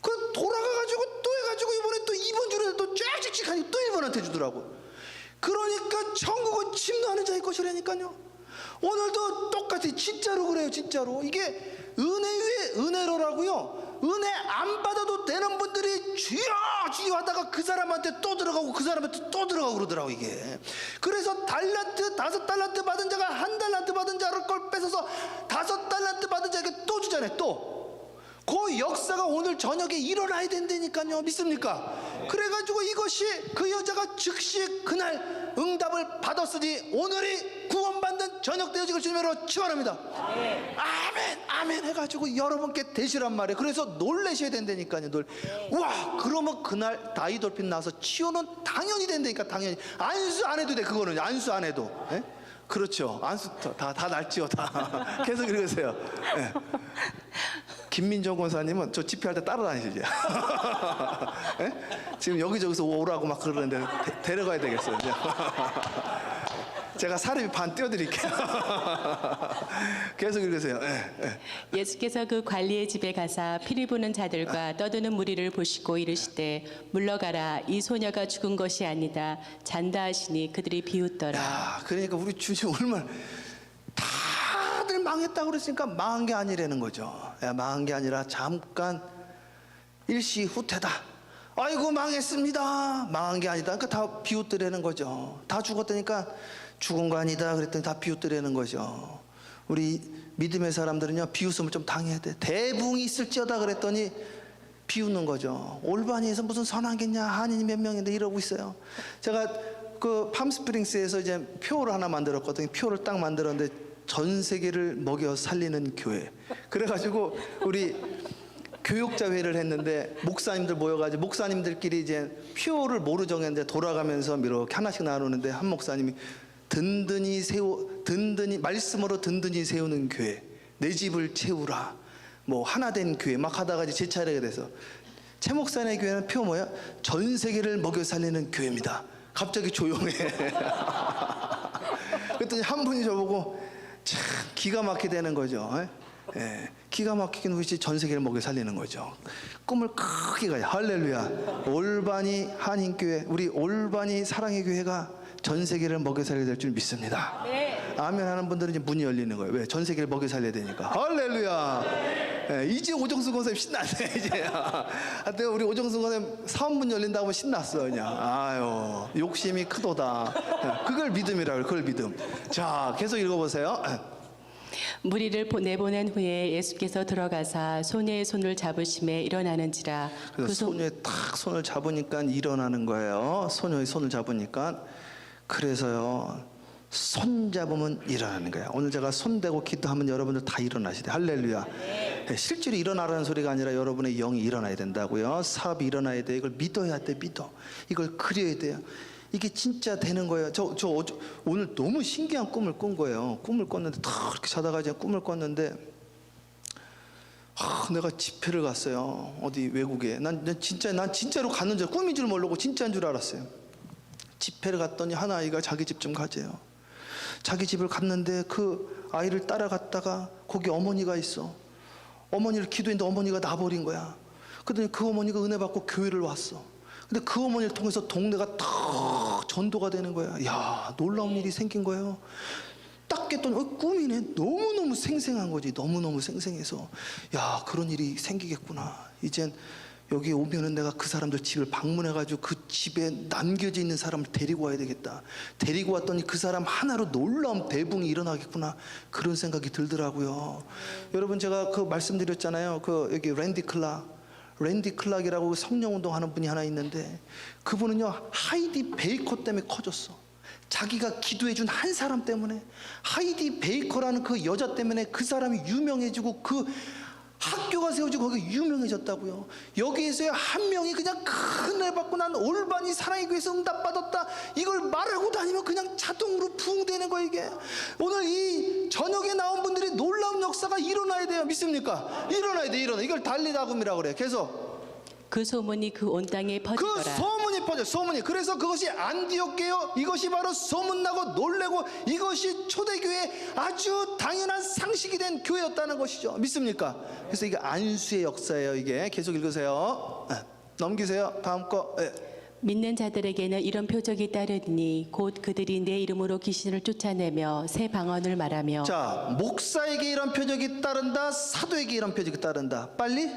Speaker 1: 그 돌아가가지고 또 해가지고 이번에 또 2번 주는데 또 쫙쫙쫙 하니까 또 1번한테 주더라고. 그러니까 천국은 침노하는 자의 것이라니까요. 오늘도 똑같아. 진짜로 그래요. 진짜로. 이게 은혜 위에 은혜로라고요. 은혜 안 받아도 되는 분들이 주여 주여 하다가 그 사람한테 또 들어가고 그 사람한테 또 들어가고 그러더라고, 이게. 그래서 달란트 5달란트 받은 자가 1달란트 받은 자를 걸 뺏어서 5달란트 받은 자에게 또 주잖아요. 또 그 역사가 오늘 저녁에 일어나야 된다니까요. 믿습니까? 그래가지고 이것이 그 여자가 즉시 그날 응답을 받았으니 오늘이 구원받는 저녁 되어지길 주님으로 축원합니다. 아멘 아멘 해가지고 여러분께 되시란 말이에요. 그래서 놀라셔야 된다니까요. 와, 그러면 그날 다이돌핀 나서 치유는 당연히 된다니까. 당연히. 안수 안 해도 돼. 그거는 안수 안 해도. 예? 그렇죠. 안수 다 날지요. 다 계속 읽으세요. 예. 김민정 권사님은 저 집회할 때 따라다니시죠. 예? 지금 여기저기서 오라고 막 그러는데 데려가야 되겠어요. 이제. 제가 사람이 반 띄워드릴게요. 계속 읽으세요.
Speaker 2: 예수께서 그 관리의 집에 가사 피리 부는 자들과 떠드는 무리를 보시고 이르시되 물러가라 이 소녀가 죽은 것이 아니다 잔다 하시니 그들이 비웃더라.
Speaker 1: 야, 그러니까 우리 주님 얼마나 다들 망했다고 그랬으니까 망한 게 아니라는 거죠. 망한 게 아니라 잠깐 일시후퇴다. 아이고 망했습니다. 망한 게 아니다. 그러니까 다 비웃더라는 거죠. 다 죽었다니까 죽은 거 아니다 그랬더니 다 비웃더라는 거죠. 우리 믿음의 사람들은요 비웃음을 좀 당해야 돼. 대붕이 있을지어다 그랬더니 비웃는 거죠. 올바니에서 무슨 선한 게냐, 한인이 몇 명인데 이러고 있어요. 제가 그 팜스프링스에서 이제 표를 하나 만들었거든요. 표를 딱 만들었는데 전 세계를 먹여 살리는 교회. 그래가지고 우리 교육자회를 했는데 목사님들 모여가지고 목사님들끼리 이제 표를 뭐로 정했는데 돌아가면서 이렇게 하나씩 나누는데 한 목사님이 든든히 말씀으로 든든히 세우는 교회, 내 집을 채우라, 뭐 하나된 교회 막 하다가 이제 제 차례가 돼서 최 목사님의 교회는 표 뭐야? 전 세계를 먹여 살리는 교회입니다. 갑자기 조용해. 그랬더니 한 분이 저보고 참 기가 막히게 되는 거죠. 예, 기가 막히게 누구지 전 세계를 먹여 살리는 거죠. 꿈을 크게 가요. 할렐루야. 올바니 한인교회, 우리 올바니 사랑의 교회가 전 세계를 먹여 살려야 될 줄 믿습니다. 아멘 하는 분들은 이제 문이 열리는 거예요. 왜? 전 세계를 먹여 살려야 되니까. 할렐루야. 예, 이제 오정순 권사님 신났네 이제. 하여튼 우리 오정순 권사님 사업문 열린다고 하면 신났어 그냥. 아유 욕심이 크도다. 그걸 믿음이라고 그걸 믿음. 자 계속 읽어보세요.
Speaker 2: 무리를 내보낸 후에 예수께서 들어가사 소녀의 손을 잡으심에 일어나는지라.
Speaker 1: 그래서 소녀의 딱 손을 잡으니까 일어나는 거예요. 소녀의 손을 잡으니까. 그래서요 손 잡으면 일어나는 거예요. 오늘 제가 손 대고 기도하면 여러분들 다 일어나시대. 할렐루야. 네, 실제로 일어나라는 소리가 아니라 여러분의 영이 일어나야 된다고요. 사업이 일어나야 돼. 이걸 믿어야 돼. 믿어. 이걸 그려야 돼요. 이게 진짜 되는 거예요. 저 오늘 너무 신기한 꿈을 꾼 거예요. 꿈을 꿨는데 다 이렇게 자다가 이제 꿈을 꿨는데 내가 집회를 갔어요. 어디 외국에. 난 진짜로 갔는 줄 꿈인 줄 모르고 진짜인 줄 알았어요. 집회를 갔더니 한 아이가 자기 집 좀 가재요. 자기 집을 갔는데 그 아이를 따라갔다가 거기 어머니가 있어. 어머니를 기도했는데 어머니가 나버린 거야. 그러더니 그 어머니가 은혜 받고 교회를 왔어. 근데 그 어머니를 통해서 동네가 다 전도가 되는 거야. 야, 놀라운 일이 생긴 거예요. 딱 깼더니 꿈이네. 너무너무 생생한 거지. 너무너무 생생해서 야, 그런 일이 생기겠구나. 이젠 여기 오면은 내가 그 사람들 집을 방문해가지고 그 집에 남겨져 있는 사람을 데리고 와야 되겠다. 데리고 왔더니 그 사람 하나로 놀라운 대붕이 일어나겠구나. 그런 생각이 들더라고요. 여러분 제가 그 말씀드렸잖아요. 그 여기 랜디 클락이라고 성령운동 하는 분이 하나 있는데 그분은요 하이디 베이커 때문에 커졌어. 자기가 기도해준 한 사람 때문에. 하이디 베이커라는 그 여자 때문에 그 사람이 유명해지고 그 학교가 세워지고 거기 유명해졌다고요. 여기에서 한 명이 그냥 큰 애 받고 난 올바니 사랑의 교회에서 응답받았다. 이걸 말하고 다니면 그냥 자동으로 부흥되는 거예요 이게. 오늘 이 저녁에 나온 분들이 놀라운 역사가 일어나야 돼요. 믿습니까? 일어나야 돼. 이걸 달리다금이라고 그래요. 계속
Speaker 2: 그 소문이 그 온 땅에
Speaker 1: 그
Speaker 2: 퍼지더라.
Speaker 1: 소문이 퍼져. 소문이. 그래서 그것이 안디옥교요. 이것이 바로 소문나고 놀래고 이것이 초대교회의 아주 당연한 상식이 된 교회였다는 것이죠. 믿습니까? 그래서 이게 안수의 역사예요. 이게 계속 읽으세요. 넘기세요. 다음 거.
Speaker 2: 믿는 자들에게는 이런 표적이 따르니 곧 그들이 내 이름으로 귀신을 쫓아내며 새 방언을 말하며.
Speaker 1: 자, 목사에게 이런 표적이 따른다. 사도에게 이런 표적이 따른다. 빨리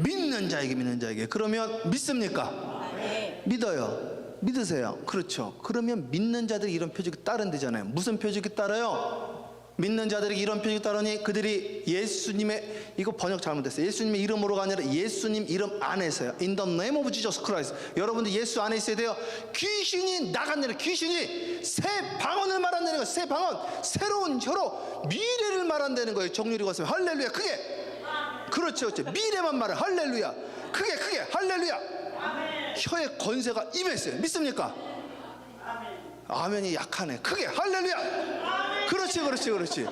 Speaker 1: 믿는 자에게. 그러면 믿습니까?
Speaker 2: 네.
Speaker 1: 믿어요. 믿으세요. 그렇죠. 그러면 믿는 자들이 이런 표적이 따른다잖아요. 무슨 표적이 따라요? 믿는 자들에게 이런 표적이 따르니 그들이 예수님의, 이거 번역 잘못됐어요. 예수님의 이름으로가 아니라 예수님 이름 안에서요. In the name of Jesus Christ. 여러분들 예수 안에 있어야 돼요. 귀신이 나간다는, 귀신이 새 방언을 말한다는 거예요. 새 방언, 새로운 혀로 미래를 말한다는 거예요. 정률이 갔으면 할렐루야. 크게. 그렇죠. 미래만 말해. 할렐루야. 크게 할렐루야. 혀의 권세가 임했어요. 믿습니까? 아멘이 약하네. 크게 할렐루야. 그렇지.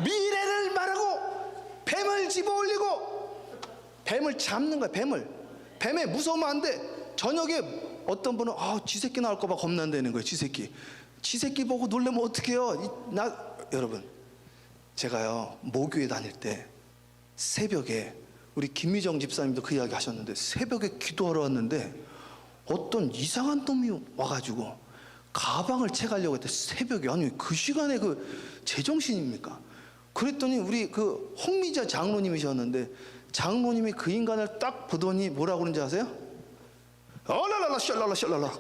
Speaker 1: 미래를 말하고 뱀을 집어 올리고 뱀을 잡는 거야. 뱀에 무서우면 안 돼. 저녁에 어떤 분은 쥐새끼 나올까 봐 겁난다는 거예요. 쥐새끼 보고 놀라면 어떡해요. 여러분 제가요 모교에 다닐 때 새벽에 우리 김미정 집사님도 그 이야기 하셨는데 새벽에 기도하러 왔는데 어떤 이상한 놈이 와가지고 가방을 채가려고 했대. 새벽에. 아니 그 시간에 그 제정신입니까? 그랬더니 우리 그 홍미자 장로님이셨는데 장로님이 그 인간을 딱 보더니 뭐라고 그러는지 아세요? 얼랄랄라 셜랄라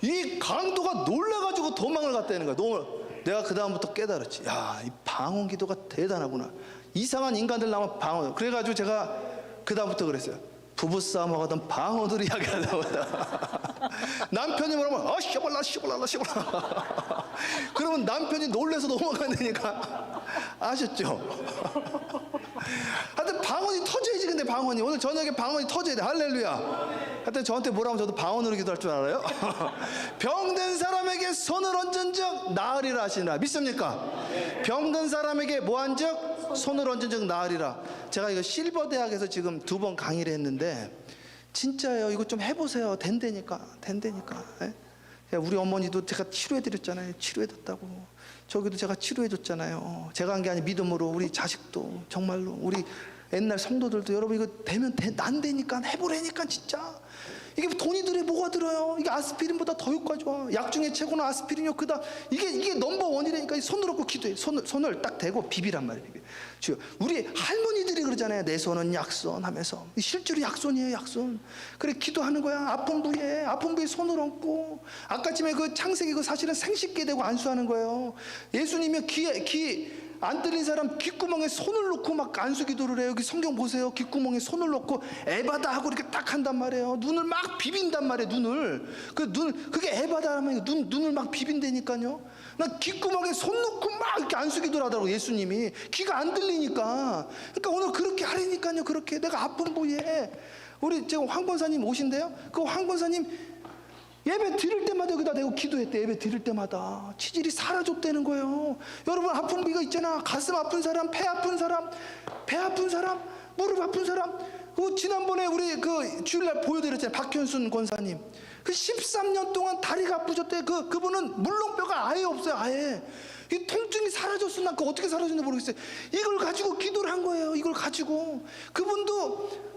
Speaker 1: 이 강도가 놀라가지고 도망을 갔다는 거야. 내가 그 다음부터 깨달았지. 야, 이 방언 기도가 대단하구나. 이상한 인간들 나오면 방언. 그래가지고 제가 그 다음부터 그랬어요. 부부싸움하고 하던 방언으로 이야기하다 보다 남편이 뭐라면 시골라 그러면 남편이 놀래서 넘어간다니까. 아셨죠? 하여튼 방언이 터져야지. 근데 방언이 오늘 저녁에 방언이 터져야 돼. 할렐루야. 하여튼 저한테 뭐라면 저도 방언으로 기도할 줄 알아요. 병든 사람에게 손을 얹은 적 나으리라 하시니라. 믿습니까? 병든 사람에게 뭐 한 적? 손을 얹은 적 나으리라. 제가 이거 실버 대학에서 지금 2번 강의를 했는데 진짜예요. 이거 좀 해보세요. 된다니까. 예? 우리 어머니도 제가 치료해드렸잖아요. 치료해줬다고. 저기도 제가 치료해줬잖아요. 제가 한 게 아니라 믿음으로 우리 자식도 정말로 우리 옛날 성도들도 여러분 이거 되면 난 되니까 해보라니까 진짜. 이게 돈이 들어 뭐가 들어요? 이게 아스피린보다 더 효과 좋아. 약 중에 최고는 아스피린이요. 그다음 이게 넘버 원이라니까. 손을 얹고 기도해. 손을 딱 대고 비비란 말이에요. 주여. 우리 할머니들이 그러잖아요. 내 손은 약손 하면서. 실제로 약손이에요. 약손. 그래 기도하는 거야. 아픈 부위에 손을 얹고. 아까쯤에 그 창세기 그 사실은 생식기에 대고 안수하는 거예요. 예수님이 귀 안 뚫린 사람 귓구멍에 손을 넣고 막 안수기도를 해요. 여기 성경 보세요. 귓구멍에 손을 넣고 에바다 하고 이렇게 딱 한단 말이에요. 눈을 막 비빈단 말이에요. 그게 에바다라면 눈을 막 비빈다니까요. 난 귓구멍에 손 넣고 막 이렇게 안수기도를 하더라고 예수님이. 귀가 안 들리니까. 그러니까 오늘 그렇게 하라니까요. 그렇게 내가 아픈 부위에 우리 지금 황 권사님 오신대요. 그 황 권사님 예배 드릴 때마다 여기다 대고 기도했대. 예배 드릴 때마다 치질이 사라졌다는 거예요. 여러분 아픈 부위가 있잖아. 가슴 아픈 사람, 배 아픈 사람, 무릎 아픈 사람. 그 지난번에 우리 그 주일날 보여드렸잖아요. 박현순 권사님. 그 13년 동안 다리가 아프셨대. 그분은 물렁뼈가 아예 없어요. 아예. 이 통증이 사라졌어. 난 그거 어떻게 사라졌는지 모르겠어요. 이걸 가지고 기도를 한 거예요. 이걸 가지고. 그분도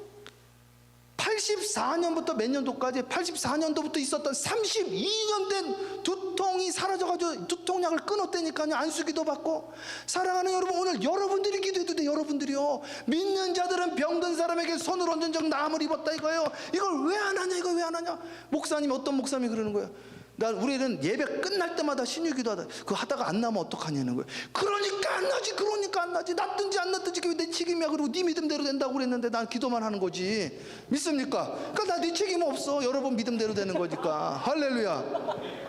Speaker 1: 84년부터 몇 년도까지 84년도부터 있었던 32년 된 두통이 사라져가지고 두통약을 끊었다니까요. 안수기도 받고. 사랑하는 여러분, 오늘 여러분들이 기도해도 돼. 여러분들이요. 믿는 자들은 병든 사람에게 손을 얹은 적 나음을 입었다 이거예요. 이걸 왜 안 하냐. 이거 왜 안 하냐. 목사님, 어떤 목사님이 그러는 거예요. 우리는 예배 끝날 때마다 신유기도 하다. 그거 하다가 안 나면 어떡하냐는 거예요. 그러니까 안 나지. 그러니까 안 나지. 났든지 안 났든지 그게 내 책임이야. 그리고 네 믿음대로 된다고 그랬는데 난 기도만 하는 거지. 믿습니까? 그러니까 나 네 책임 없어. 여러분 믿음대로 되는 거니까. 할렐루야.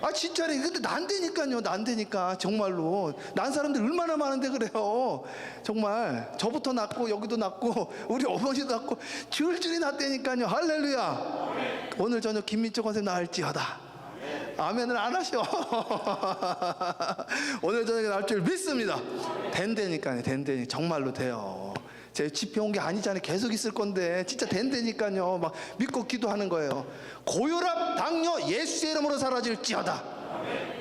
Speaker 1: 아 진짜래. 근데 난 되니까요. 난 되니까. 정말로. 난 사람들 얼마나 많은데 그래요. 정말 저부터 낳고 여기도 낳고 우리 어머니도 낳고 줄줄이 낳다니까요. 할렐루야. 오늘 저녁 김민철 권사님 나을지어다. 아멘을 안 하셔. 오늘 저녁에 나올 줄 믿습니다. 된다니까요. 된다니까. 정말로 돼요. 제 집회 온 게 아니잖아요. 계속 있을 건데 진짜 된다니까요. 막 믿고 기도하는 거예요. 고혈압, 당뇨 예수의 이름으로 사라질지어다.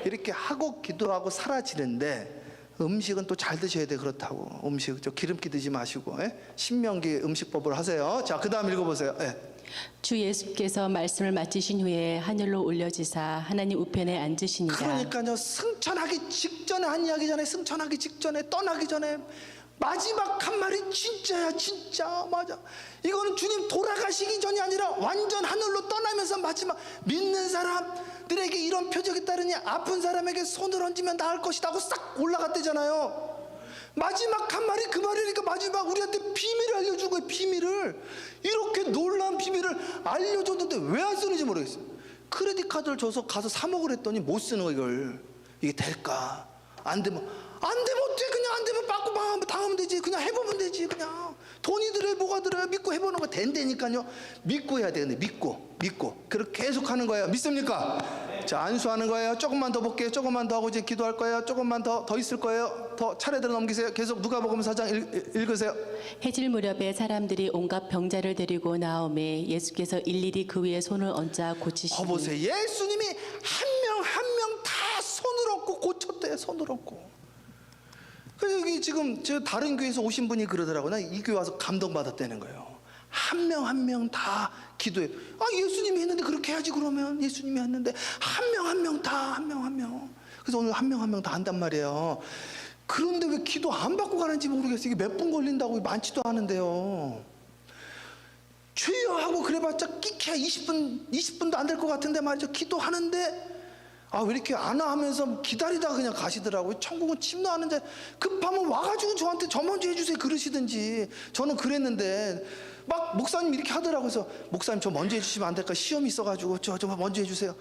Speaker 1: 이렇게 하고 기도하고 사라지는데 음식은 또 잘 드셔야 돼. 그렇다고 음식 저 기름기 드지 마시고 신명기 음식법을 하세요. 자, 그 다음 읽어보세요.
Speaker 2: 주 예수께서 말씀을 마치신 후에 하늘로 올려지사 하나님 우편에 앉으시니라.
Speaker 1: 그러니까요. 승천하기 직전에 한 이야기잖아요. 승천하기 직전에 떠나기 전에 마지막 한 말이 진짜야. 진짜 맞아. 이거는 주님 돌아가시기 전이 아니라 완전 하늘로 떠나면서 마지막 믿는 사람들에게 이런 표적이 따르니 아픈 사람에게 손을 얹으면 나을 것이다 하고 싹 올라갔대잖아요. 마지막 한 말이 그 말이니까 마지막 우리한테 비밀을 알려준 거예요. 비밀을. 이렇게 놀라운 비밀을 알려줬는데 왜 안 쓰는지 모르겠어요. 크레딧 카드를 줘서 가서 사 먹으라 했더니 못 쓰는 거. 이걸 이게 될까? 안 되면 어때. 그냥 안 되면 받고 당하면 되지. 그냥 해보면 되지. 그냥 돈이 들어요. 뭐가 들어요. 믿고 해보는 거 된다니까요. 믿고 해야 되는데 믿고 그렇게 계속 하는 거예요. 믿습니까? 자, 안수하는 거예요. 조금만 더 볼게요. 조금만 더 하고 이제 기도할 거예요. 조금만 더 있을 거예요. 더 차례대로 넘기세요. 계속 누가복음 4장 읽으세요.
Speaker 2: 해질 무렵에 사람들이 온갖 병자를 데리고 나오매 예수께서 일일이 그 위에 손을 얹자 고치시니.
Speaker 1: 보세요. 예수님이 한 명 다 손을 얹고 고쳤대요. 손을 얹고. 그래서 여기 지금 저 다른 교회에서 오신 분이 그러더라고요. 나 이 교회 와서 감동받았다는 거예요. 한 명 다 기도해. 예수님이 했는데 그렇게 해야지. 그러면 예수님이 했는데 한 명 다. 그래서 오늘 한 명 다 한단 말이에요. 그런데 왜 기도 안 받고 가는지 모르겠어요. 이게 몇 분 걸린다고. 많지도 않은데요. 주여 하고 그래봤자 끼케야 20분도 안 될 것 같은데 말이죠. 기도하는데 왜 이렇게 안 와 하면서 기다리다가 그냥 가시더라고요. 천국은 침노하는데 급하면 와가지고 저한테 저 먼저 해주세요 그러시든지. 저는 그랬는데 막 목사님 이렇게 하더라고요. 그래서 목사님 저 먼저 해주시면 안 될까? 시험이 있어가지고 저 먼저 해주세요.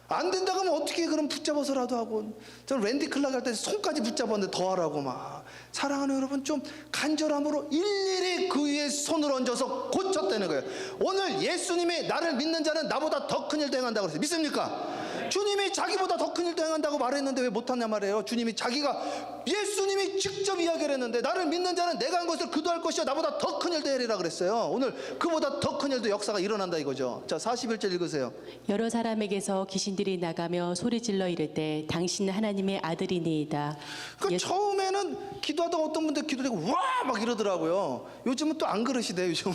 Speaker 1: 안 된다고 하면 어떻게 해? 그럼 붙잡아서라도 하고. 저는 랜디 클락 할 때 손까지 붙잡았는데 더 하라고 막. 사랑하는 여러분, 좀 간절함으로 일일이 그 위에 손을 얹어서 고쳤다는 거예요. 오늘 예수님이 나를 믿는 자는 나보다 더 큰 일도 행한다고 그랬어요. 믿습니까? 주님이 자기보다 더 큰 일도 행한다고 말했는데 왜 못하냐 말이에요. 주님이 자기가 예수님이 직접 이야기를 했는데 나를 믿는 자는 내가 한 것을 그도 할 것이요 나보다 더 큰 일도 하리라 그랬어요. 오늘 그보다 더 큰 일도 역사가 일어난다 이거죠. 자 41절 읽으세요.
Speaker 2: 여러 사람에게서 귀신들이 나가며 소리질러 이르되 당신은 하나님의 아들이니이다.
Speaker 1: 그 처음에는 기도하다가 어떤 분들 기도되고 와 막 이러더라고요. 요즘은 또 안 그러시대요. 요즘은.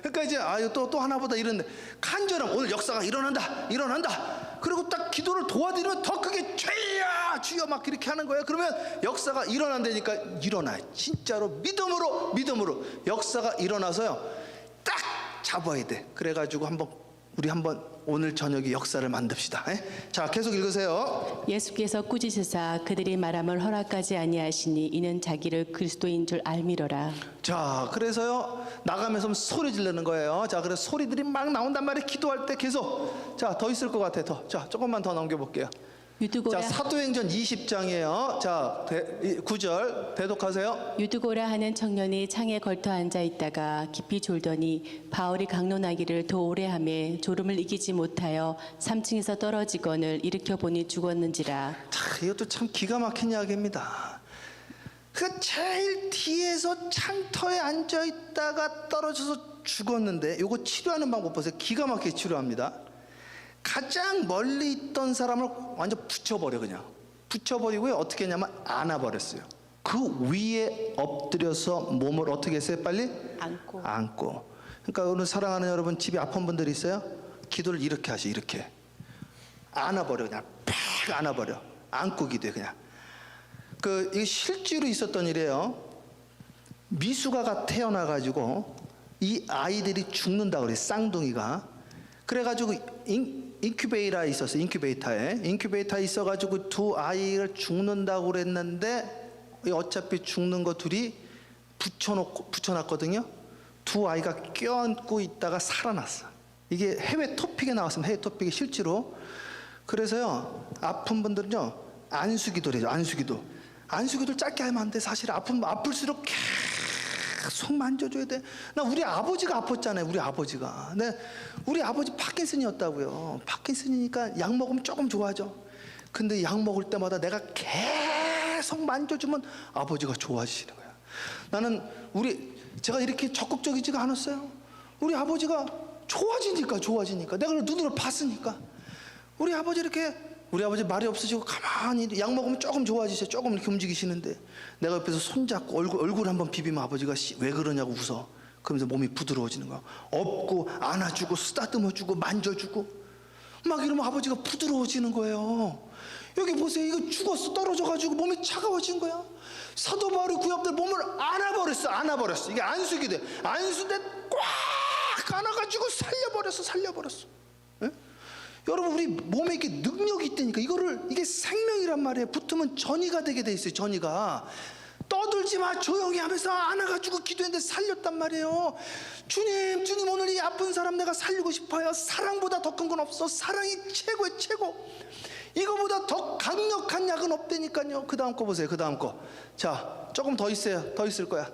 Speaker 1: 그러니까 이제 아유 또 하나보다 이런데 간절함 오늘 역사가 일어난다. 그리고 딱 기도를 도와드리면 더 크게 주여 막 이렇게 하는 거예요. 그러면 역사가 일어난다니까 일어나요. 진짜로 믿음으로 역사가 일어나서요. 딱 잡아야 돼. 그래가지고 우리 한번 오늘 저녁에 역사를 만듭시다. 자 계속 읽으세요.
Speaker 2: 예수께서 꾸짖으사 그들이 말함을 허락하지 아니하시니 이는 자기를 그리스도인 줄 알미러라.
Speaker 1: 자 그래서요 나가면서 소리 지르는 거예요. 자 그래서 소리들이 막 나온단 말이에요. 기도할 때 계속. 자 더 있을 것 같아. 자 조금만 더 넘겨볼게요.
Speaker 2: 유두고라,
Speaker 1: 자 사도행전 20장이에요. 자 9절 대독하세요.
Speaker 2: 유두고라 하는 청년이 창에 걸터 앉아 있다가 깊이 졸더니 바울이 강론하기를 더 오래 하매 졸음을 이기지 못하여 3층에서 떨어지거늘 일으켜 보니 죽었는지라.
Speaker 1: 자 이것도 참 기가 막힌 이야기입니다. 그 제일 뒤에서 창터에 앉아 있다가 떨어져서 죽었는데 요거 치료하는 방법 보세요. 기가 막히게 치료합니다. 가장 멀리 있던 사람을 완전 붙여버려. 그냥 붙여버리고요 어떻게 했냐면 안아버렸어요. 그 위에 엎드려서 몸을 어떻게 했어요? 빨리 안고. 그러니까 오늘 사랑하는 여러분 집에 아픈 분들이 있어요? 기도를 이렇게 하시. 이렇게 안아버려. 그냥 팍 안아버려. 안고 기도해. 그냥 이게 실제로 있었던 일이에요. 미숙아가 태어나가지고 이 아이들이 죽는다고 그래. 쌍둥이가. 그래가지고 인큐베이터에 있었어요. 인큐베이터에 있어가지고 두 아이를 죽는다고 그랬는데 어차피 죽는 거 둘이 붙여놨거든요. 두 아이가 껴안고 있다가 살아났어. 이게 해외 토픽에 나왔습니다. 해외 토픽이 실제로. 그래서요 아픈 분들은요 안수기도를 해요. 안수기도를 짧게 하면 안 돼. 사실 아플수록 계속 만져줘야 돼. 나 우리 아버지가 아팠잖아요. 우리 아버지 파킨슨이었다고요. 파킨슨이니까 약 먹으면 조금 좋아져. 근데 약 먹을 때마다 내가 계속 만져주면 아버지가 좋아지시는 거야. 나는 제가 이렇게 적극적이지가 않았어요. 우리 아버지가 좋아지니까 내가 눈으로 봤으니까. 우리 아버지 말이 없으시고 가만히 약 먹으면 조금 좋아지세요. 조금 이렇게 움직이시는데 내가 옆에서 손잡고 얼굴 한번 비비면 아버지가 왜 그러냐고 웃어. 그러면서 몸이 부드러워지는 거야. 업고 안아주고 쓰다듬어주고 만져주고 막 이러면 아버지가 부드러워지는 거예요. 여기 보세요. 이거 죽었어. 떨어져가지고 몸이 차가워진 거야. 사도 바울이 구약들 몸을 안아버렸어. 이게 안수기 돼. 안수대 꽉 안아가지고 살려버렸어. 예? 여러분 우리 몸에 이렇게 능력이 있다니까. 이게 생명이란 말이에요. 붙으면 전이가 되게 돼 있어요. 전이가. 떠들지 마 조용히 하면서 안아가지고 기도했는데 살렸단 말이에요. 주님 오늘 이 아픈 사람 내가 살리고 싶어요. 사랑보다 더 큰 건 없어. 사랑이 최고의 최고. 이거보다 더 강력한 약은 없다니까요. 그 다음 거 보세요. 자 조금 더 있어요. 더 있을 거야.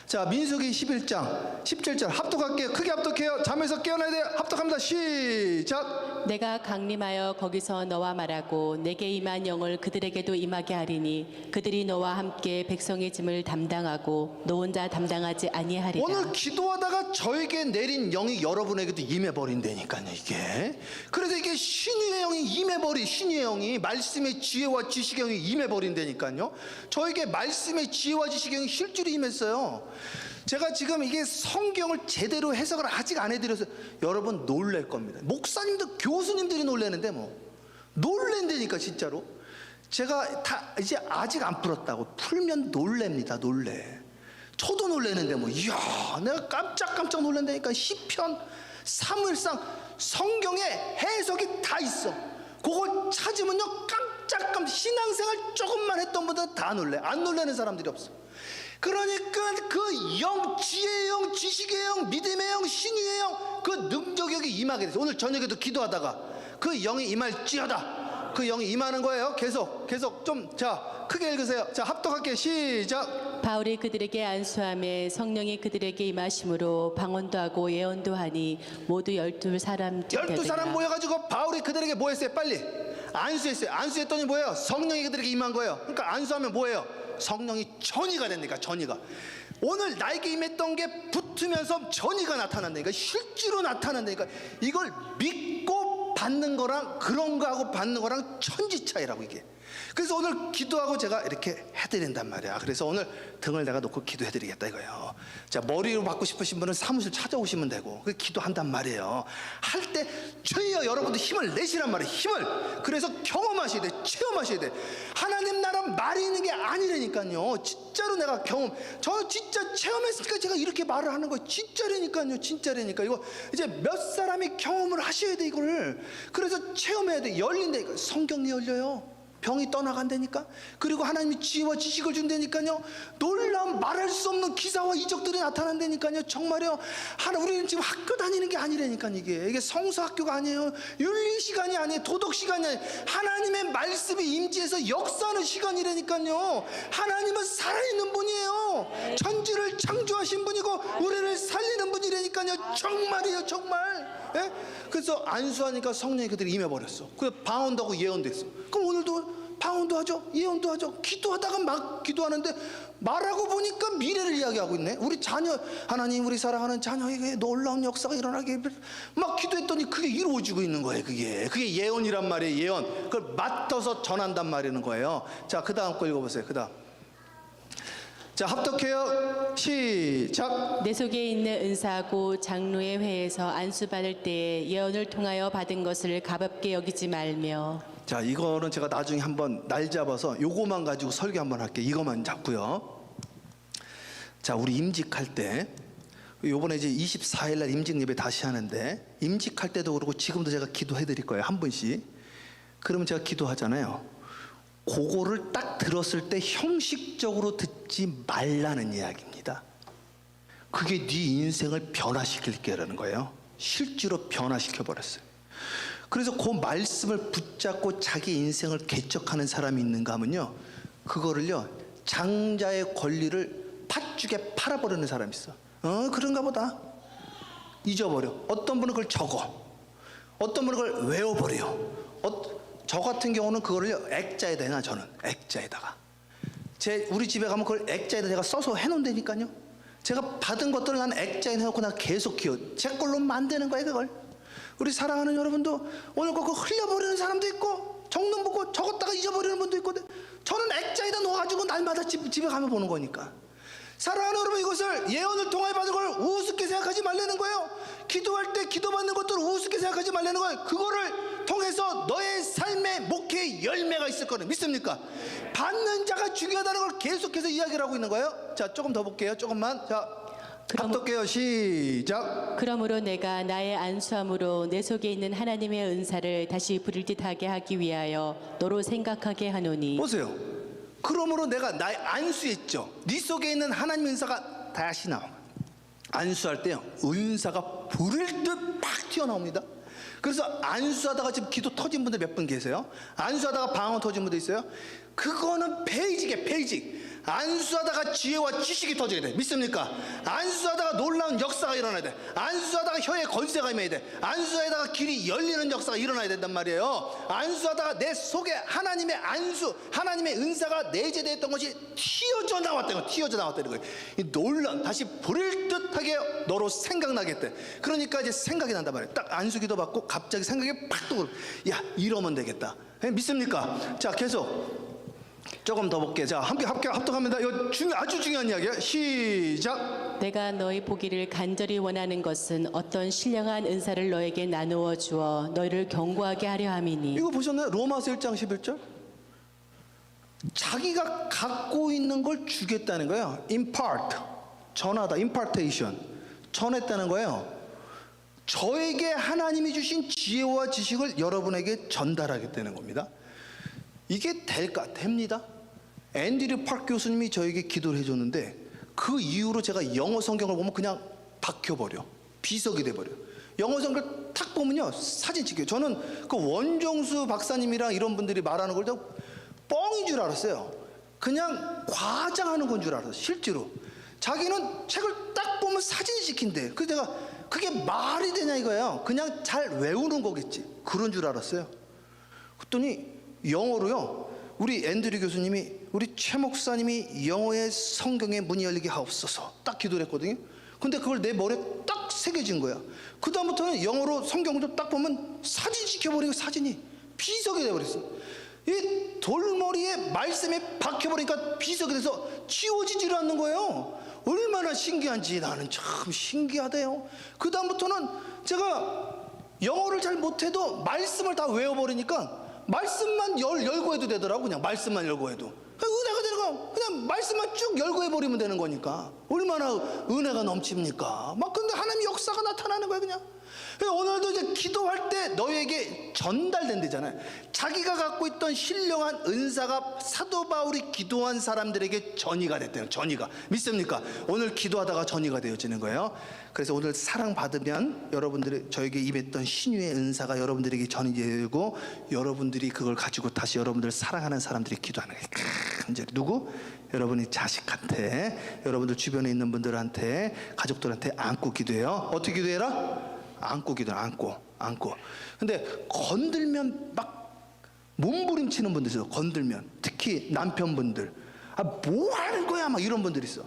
Speaker 1: 자 민수기 11장 17절 합독할게요. 크게 합독해요. 잠에서 깨어나야 돼요. 합독합니다. 시작.
Speaker 2: 내가 강림하여 거기서 너와 말하고 내게 임한 영을 그들에게도 임하게 하리니 그들이 너와 함께 백성의 짐을 담당하고 너 혼자 담당하지 아니하리라.
Speaker 1: 오늘 기도하다가 저에게 내린 영이 여러분에게도 임해버린다니까요. 이게 그래서 이게 신유의 영이 신유의 영이 말씀의 지혜와 지식의 영이 임해버린다니까요. 저에게 말씀의 지혜와 지식의 영이 실제로 임했어요. 제가 지금 이게 성경을 제대로 해석을 아직 안 해드려서 여러분 놀랄 겁니다. 목사님들 교수님들이 놀라는데 놀랜다니까 진짜로. 제가 이제 아직 안 풀었다고. 풀면 놀랍니다. 저도 놀라는데 이야 내가 깜짝 놀란다니까. 시편 사무엘상 성경에 해석이 다 있어. 그걸 찾으면요 깜짝 신앙생활 조금만 했던 분들은 다 놀래. 안 놀라는 사람들이 없어. 그러니까 그 영, 지혜의 영, 지식의 영, 믿음의 영, 신유의 영, 그 능력이 임하게 돼서 오늘 저녁에도 기도하다가 그 영이 임할지어다. 그 영이 임하는 거예요. 계속 자 크게 읽으세요. 자 합독할게요. 시작.
Speaker 2: 바울이 그들에게 안수하며 성령이 그들에게 임하심으로 방언도 하고 예언도 하니 모두 12사람
Speaker 1: 12사람 모여가지고 바울이 그들에게 뭐 했어요? 빨리 안수했어요. 안수했더니 뭐예요? 성령이 그들에게 임한 거예요. 그러니까 안수하면 뭐예요? 성령이 전이가 된다니까. 전이가 오늘 나에게 임했던 게 붙으면서 전이가 나타난다니까. 실제로 나타난다니까. 이걸 믿고 받는 거랑 그런 거하고 받는 거랑 천지 차이라고 이게. 그래서 오늘 기도하고 제가 이렇게 해드린단 말이야. 그래서 오늘 등을 내가 놓고 기도해드리겠다 이거예요. 자, 머리로 받고 싶으신 분은 사무실 찾아오시면 되고 그 기도한단 말이에요. 할 때 주여 여러분도 힘을 내시란 말이에요. 힘을. 그래서 경험하셔야 돼. 체험하셔야 돼. 하나님 나라 말이 있는 게 아니라니까요. 진짜로 내가 저 진짜 체험했으니까 제가 이렇게 말을 하는 거예요. 진짜라니까요. 진짜라니까. 이거 이제 몇 사람이 경험을 하셔야 돼 이거를. 그래서 체험해야 돼. 열린다니까. 성경이 열려요. 병이 떠나간다니까. 그리고 하나님이 지혜와 지식을 준다니까요. 놀라운 말할 수 없는 기사와 이적들이 나타난다니까요. 정말요. 우리는 지금 학교 다니는 게 아니라니까. 이게 성서 학교가 아니에요. 윤리 시간이 아니에요. 도덕 시간이 아니에요. 하나님의 말씀이 임재해서 역사하는 시간이라니까요. 하나님은 살아있는 분이에요. 천지를 창조하신 분이고 우리를 살리는 분이라니까요. 정말이에요. 정말. 예? 그래서 안수하니까 성령이 그들이 임해버렸어. 그래서 방언도 하고 예언도 했어. 그럼 오늘도 방언도 하죠. 예언도 하죠. 기도하다가 막 기도하는데 말하고 보니까 미래를 이야기하고 있네. 우리 자녀, 하나님 우리 사랑하는 자녀에게 놀라운 역사가 일어나게 막 기도했더니 그게 이루어지고 있는 거예요. 그게 예언이란 말이에요. 예언. 그걸 맡아서 전한단 말이는 거예요. 자, 그 다음 거 읽어보세요. 그 다음. 자, 합독해요. 시작.
Speaker 2: 내 속에 있는 은사고 장로의 회에서 안수받을 때에 예언을 통하여 받은 것을 가볍게 여기지 말며.
Speaker 1: 자, 이거는 제가 나중에 한번 날 잡아서 요거만 가지고 설교 한번 할게요. 이거만 잡고요. 자, 우리 임직할 때 요번에 이제 24일 날 임직 예배 다시 하는데 임직할 때도 그러고 지금도 제가 기도해 드릴 거예요. 한 분씩. 그러면 제가 기도하잖아요. 그거를 딱 들었을 때 형식적으로 듣지 말라는 이야기입니다. 그게 네 인생을 변화시킬 게라는 거예요. 실제로 변화시켜 버렸어요. 그래서 그 말씀을 붙잡고 자기 인생을 개척하는 사람이 있는가 하면요, 그거를요 장자의 권리를 팥죽에 팔아버리는 사람이 있어. 그런가 보다. 잊어버려. 어떤 분은 그걸 적어. 어떤 분은 그걸 외워버려. 저 같은 경우는 그거를 액자에다 해놔. 저는 액자에다가 우리 집에 가면 그걸 액자에다 제가 써서 해놓는다니까요. 제가 받은 것들을 난 액자에 해놓고 나 계속 제 걸로 만드는 거예요. 그걸 우리 사랑하는 여러분도 오늘 그거 흘려버리는 사람도 있고 적는 보고 적었다가 잊어버리는 분도 있고, 저는 액자에다 놓아가지고 날마다 집에 가면 보는 거니까. 사랑하는 여러분, 이것을 예언을 통하여 받은 걸 우습게 생각하지 말라는 거예요. 기도할 때 기도받는 것들을 우습게 생각하지 말라는 거예요. 그거를 통해서 너의 삶의 목회의 열매가 있을 거는 믿습니까? 받는 자가 중요하다는 걸 계속해서 이야기를 하고 있는 거예요. 자, 조금 더 볼게요. 조금만. 자, 합독해요. 시작.
Speaker 2: 그러므로 내가 나의 안수함으로 내 속에 있는 하나님의 은사를 다시 부릴 듯하게 하기 위하여 너로 생각하게 하노니.
Speaker 1: 보세요. 그러므로 내가 나의 안수했죠. 네 속에 있는 하나님의 은사가 다시 나와. 안수할 때요, 은사가 불을 듯 막 튀어나옵니다. 그래서 안수하다가 지금 기도 터진 분들 몇 분 계세요? 안수하다가 방언 터진 분도 있어요? 그거는 베이직. 안수하다가 지혜와 지식이 터져야 돼. 믿습니까? 안수하다가 놀라운 역사가 일어나야 돼. 안수하다가 혀에 권세가 임해야 돼. 안수하다가 길이 열리는 역사가 일어나야 된단 말이에요. 안수하다가 내 속에 하나님의 하나님의 은사가 내재되었던 것이 튀어져 나왔다는 거예요. 이 놀라운, 다시 부를 듯하게 너로 생각나겠대. 그러니까 이제 생각이 난단 말이에요. 딱 안수기도 받고 갑자기 생각이 팍 떠오르고, 야, 이러면 되겠다. 믿습니까? 자, 계속 조금 더 볼게요. 자, 함께 합독합니다. 이거 아주 중요한 이야기예요. 시작.
Speaker 2: 내가 너희 보기를 간절히 원하는 것은 어떤 신령한 은사를 너에게 나누어 주어 너희를 경고하게 하려 함이니.
Speaker 1: 이거 보셨나요? 로마서 1장 11절. 자기가 갖고 있는 걸 주겠다는 거예요. impart, 전하다. impartation, 전했다는 거예요. 저에게 하나님이 주신 지혜와 지식을 여러분에게 전달하겠다는 겁니다. 이게 될까? 됩니다. 앤드류 파크 교수님이 저에게 기도를 해줬는데 그 이후로 제가 영어 성경을 보면 그냥 박혀버려. 비석이 돼버려. 영어 성경을 탁 보면요, 사진 찍혀요. 저는 그 원종수 박사님이랑 이런 분들이 말하는 걸 뻥인 줄 알았어요. 그냥 과장하는 건 줄 알았어요. 실제로 자기는 책을 딱 보면 사진이 찍힌대. 그래서 내가 그게 말이 되냐 이거예요. 그냥 잘 외우는 거겠지. 그런 줄 알았어요. 그랬더니 영어로요. 우리 앤드류 교수님이, 우리 최 목사님이 영어의 성경의 문이 열리게 하옵소서 딱 기도를 했거든요. 근데 그걸 내 머리에 딱 새겨진 거야. 그 다음부터는 영어로 성경을 딱 보면 사진 찍혀버리고 사진이 비석이 돼버렸어. 이 돌머리에 말씀에 박혀버리니까 비석이 돼서 지워지지를 않는 거예요. 얼마나 신기한지 나는 참 신기하대요. 그 다음부터는 제가 영어를 잘 못해도 말씀을 다 외워버리니까 말씀만 열고 해도 되더라고. 그냥 말씀만 열고 해도 은혜가 되는 거. 그냥 말씀만 쭉 열고 해버리면 되는 거니까 얼마나 은혜가 넘칩니까. 막 근데 하나님의 역사가 나타나는 거예요. 그냥 오늘도 이제 기도할 때 너에게 전달된대잖아요. 자기가 갖고 있던 신령한 은사가 사도 바울이 기도한 사람들에게 전이가 됐대요. 전이가 믿습니까? 오늘 기도하다가 전이가 되어지는 거예요. 그래서 오늘 사랑 받으면 여러분들이 저에게 임했던 신유의 은사가 여러분들에게 전이 되고 여러분들이 그걸 가지고 다시 여러분들 사랑하는 사람들이 기도하는 거예요. 이제 누구? 여러분이 자식한테, 여러분들 주변에 있는 분들한테, 가족들한테 안고 기도해요. 어떻게 기도해라? 안고 기도해. 안고. 근데 건들면 막 몸부림치는 분들 있어요. 건들면 특히 남편분들, 뭐 하는 거야 막 이런 분들이 있어.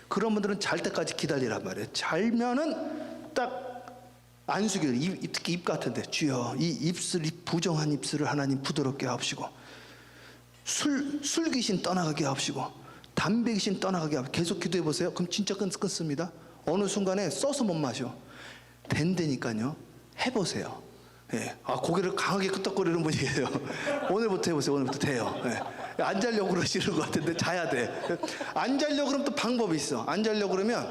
Speaker 1: 그런 분들은 잘 때까지 기다리란 말이에요. 잘면은 딱 안수기도, 특히 입 같은데, 주여 이 입술, 이 부정한 입술을 하나님 부드럽게 하옵시고, 술 귀신 떠나가게 하옵시고, 담배 귀신 떠나가게 하옵시고. 계속 기도해 보세요. 그럼 진짜 끊습니다. 어느 순간에 써서 못 마셔. 된다니까요. 해보세요. 예. 고개를 강하게 끄덕거리는 분이에요. 오늘부터 해보세요. 오늘부터 돼요. 예. 안 자려고 그러시는 것 같은데 자야 돼. 안 자려고 그러면 또 방법이 있어. 안 자려고 그러면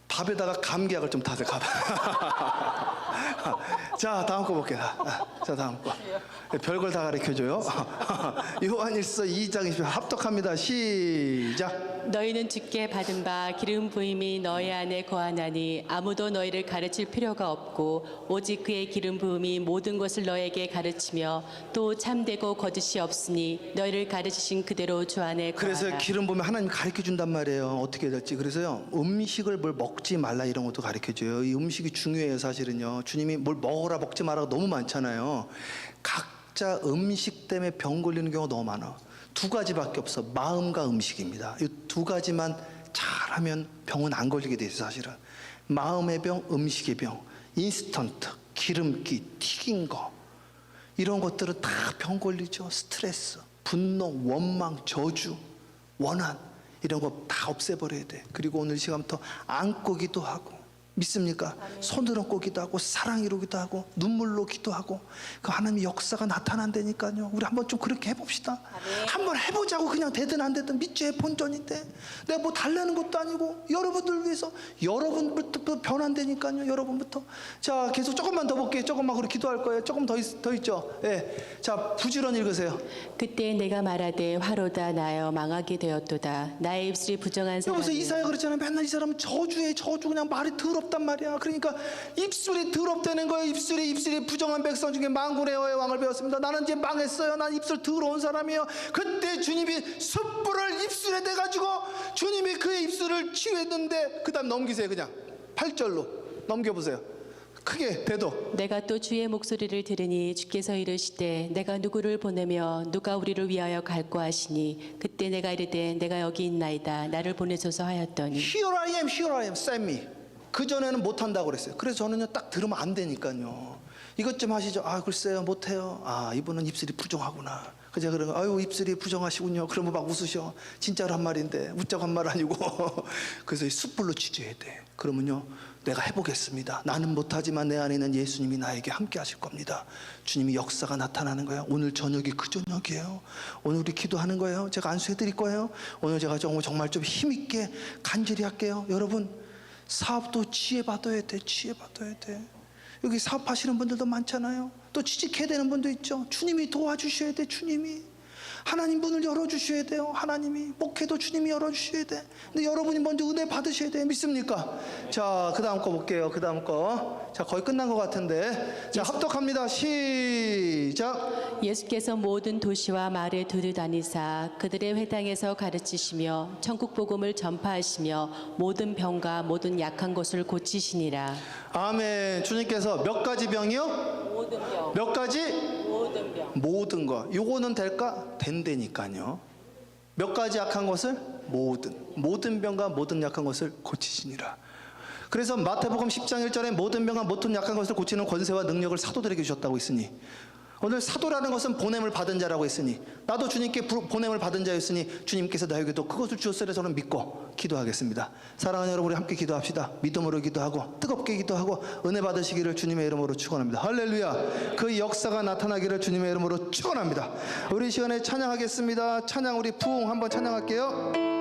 Speaker 1: 밥에다가 감기약을 좀 타세요. 자, 다음 거 볼게요. 자, 다음 거. 별걸 다 가르쳐줘요. 요한일서 2장 20절 합독합니다. 시작.
Speaker 2: 너희는 주께 받은 바 기름 부음이 너희 안에 거하나니 아무도 너희를 가르칠 필요가 없고 오직 그의 기름 부음이 모든 것을 너에게 가르치며 또 참되고 거짓이 없으니 너희를 가르치신 그대로 주 안에 거하라.
Speaker 1: 그래서 기름 부음에 하나님 가르쳐 준단 말이에요. 어떻게 해야 될지. 그래서요, 음식을 뭘 먹지 말라 이런 것도 가르쳐 줘요. 이 음식이 중요해요. 사실은요, 주님이 뭘 먹어라 먹지 마라가 너무 많잖아요. 각자 음식 때문에 병 걸리는 경우가 너무 많아. 두 가지밖에 없어. 마음과 음식입니다. 이 두 가지만 잘하면 병은 안 걸리게 돼 있어. 사실은 마음의 병, 음식의 병, 인스턴트, 기름기, 튀긴 거, 이런 것들은 다 병 걸리죠. 스트레스, 분노, 원망, 저주, 원한, 이런 거 다 없애버려야 돼. 그리고 오늘 시간부터 안고 기도하고, 믿습니까? 손으로 얹고 기도하고, 사랑 이루기도 하고, 눈물로 기도하고, 그 하나님의 역사가 나타난다니까요. 우리 한번 좀 그렇게 해봅시다. 한번 해보자고. 그냥 되든 안 되든 믿주의 본전인데 내가 뭐 달라는 것도 아니고 여러분들 위해서, 여러분부터 변한다니까요. 여러분부터. 자, 계속 조금만 더 볼게요. 조금만 그렇게 기도할 거예요. 조금 더 있죠. 예. 자, 부지런히 읽으세요.
Speaker 2: 그때 내가 말하되 화로다 나여 망하게 되었도다. 나의 입술이 부정한 사람.
Speaker 1: 여기서 이사야 그랬잖아요. 맨날 이 사람은 저주에 저주, 그냥 말이 더럽단 말이야. 그러니까 입술이 더럽다는 거예요. 입술이 부정한 백성 중에 만군의 왕을 배웠습니다. 나는 이제 망했어요. 난 입술 더러운 사람이에요. 그때 주님이 숯불을 입술에 대가지고 주님이 그의 입술을 치유했는데, 그 다음 넘기세요. 그냥 8절로 넘겨보세요. 크게 대도.
Speaker 2: 내가 또 주의 목소리를 들으니 주께서 이르시되 내가 누구를 보내며 누가 우리를 위하여 갈고 하시니 그때 내가 이르되 내가 여기 있나이다 나를 보내소서 하였더니
Speaker 1: Here I am, send me. 그전에는 못한다고 그랬어요. 그래서 저는요, 딱 들으면 안 되니까요. 이것 좀 하시죠. 글쎄요, 못해요. 이분은 입술이 부정하구나. 그저 그런 거, 아유, 입술이 부정하시군요. 그러면 막 웃으셔. 진짜로 한 말인데, 웃자고 한 말 아니고. 그래서 숯불로 치줘야 돼. 그러면요, 내가 해보겠습니다. 나는 못하지만 내 안에 있는 예수님이 나에게 함께 하실 겁니다. 주님이 역사가 나타나는 거예요. 오늘 저녁이 그 저녁이에요. 오늘 우리 기도하는 거예요. 제가 안수해 드릴 거예요. 오늘 제가 정말 좀 힘있게 간절히 할게요. 여러분, 사업도 지혜 받아야 돼. 지혜 받아야 돼. 여기 사업하시는 분들도 많잖아요. 또 취직해야 되는 분도 있죠. 주님이 도와주셔야 돼. 주님이. 하나님 문을 열어주셔야 돼요. 하나님이 목회도 주님이 열어주셔야 돼. 근데 여러분이 먼저 은혜 받으셔야 돼. 믿습니까? 자, 그 다음 거 볼게요. 그 다음 거. 자, 거의 끝난 것 같은데. 자, 합독합니다. 시작.
Speaker 2: 예수께서 모든 도시와 마을에 두루 다니사 그들의 회당에서 가르치시며 천국 복음을 전파하시며 모든 병과 모든 약한 것을 고치시니라.
Speaker 1: 아멘. 주님께서 몇 가지 병이요?
Speaker 2: 모든 병.
Speaker 1: 몇 가지?
Speaker 2: 모든 병.
Speaker 1: 모든 거. 요거는 될까? 된다니까요. 몇 가지 약한 것을? 모든 병과 모든 약한 것을 고치시니라. 그래서 마태복음 10장 1절에 모든 병과 모든 약한 것을 고치는 권세와 능력을 사도들에게 주셨다고 했으니, 오늘 사도라는 것은 보냄을 받은 자라고 했으니, 나도 주님께 보냄을 받은 자였으니 주님께서 나에게도 그것을 주었으리라 저는 믿고 기도하겠습니다. 사랑하는 여러분, 우리 함께 기도합시다. 믿음으로 기도하고 뜨겁게 기도하고 은혜 받으시기를 주님의 이름으로 축원합니다. 할렐루야. 그 역사가 나타나기를 주님의 이름으로 축원합니다. 우리 시간에 찬양하겠습니다. 찬양 우리 부흥 한번 찬양할게요.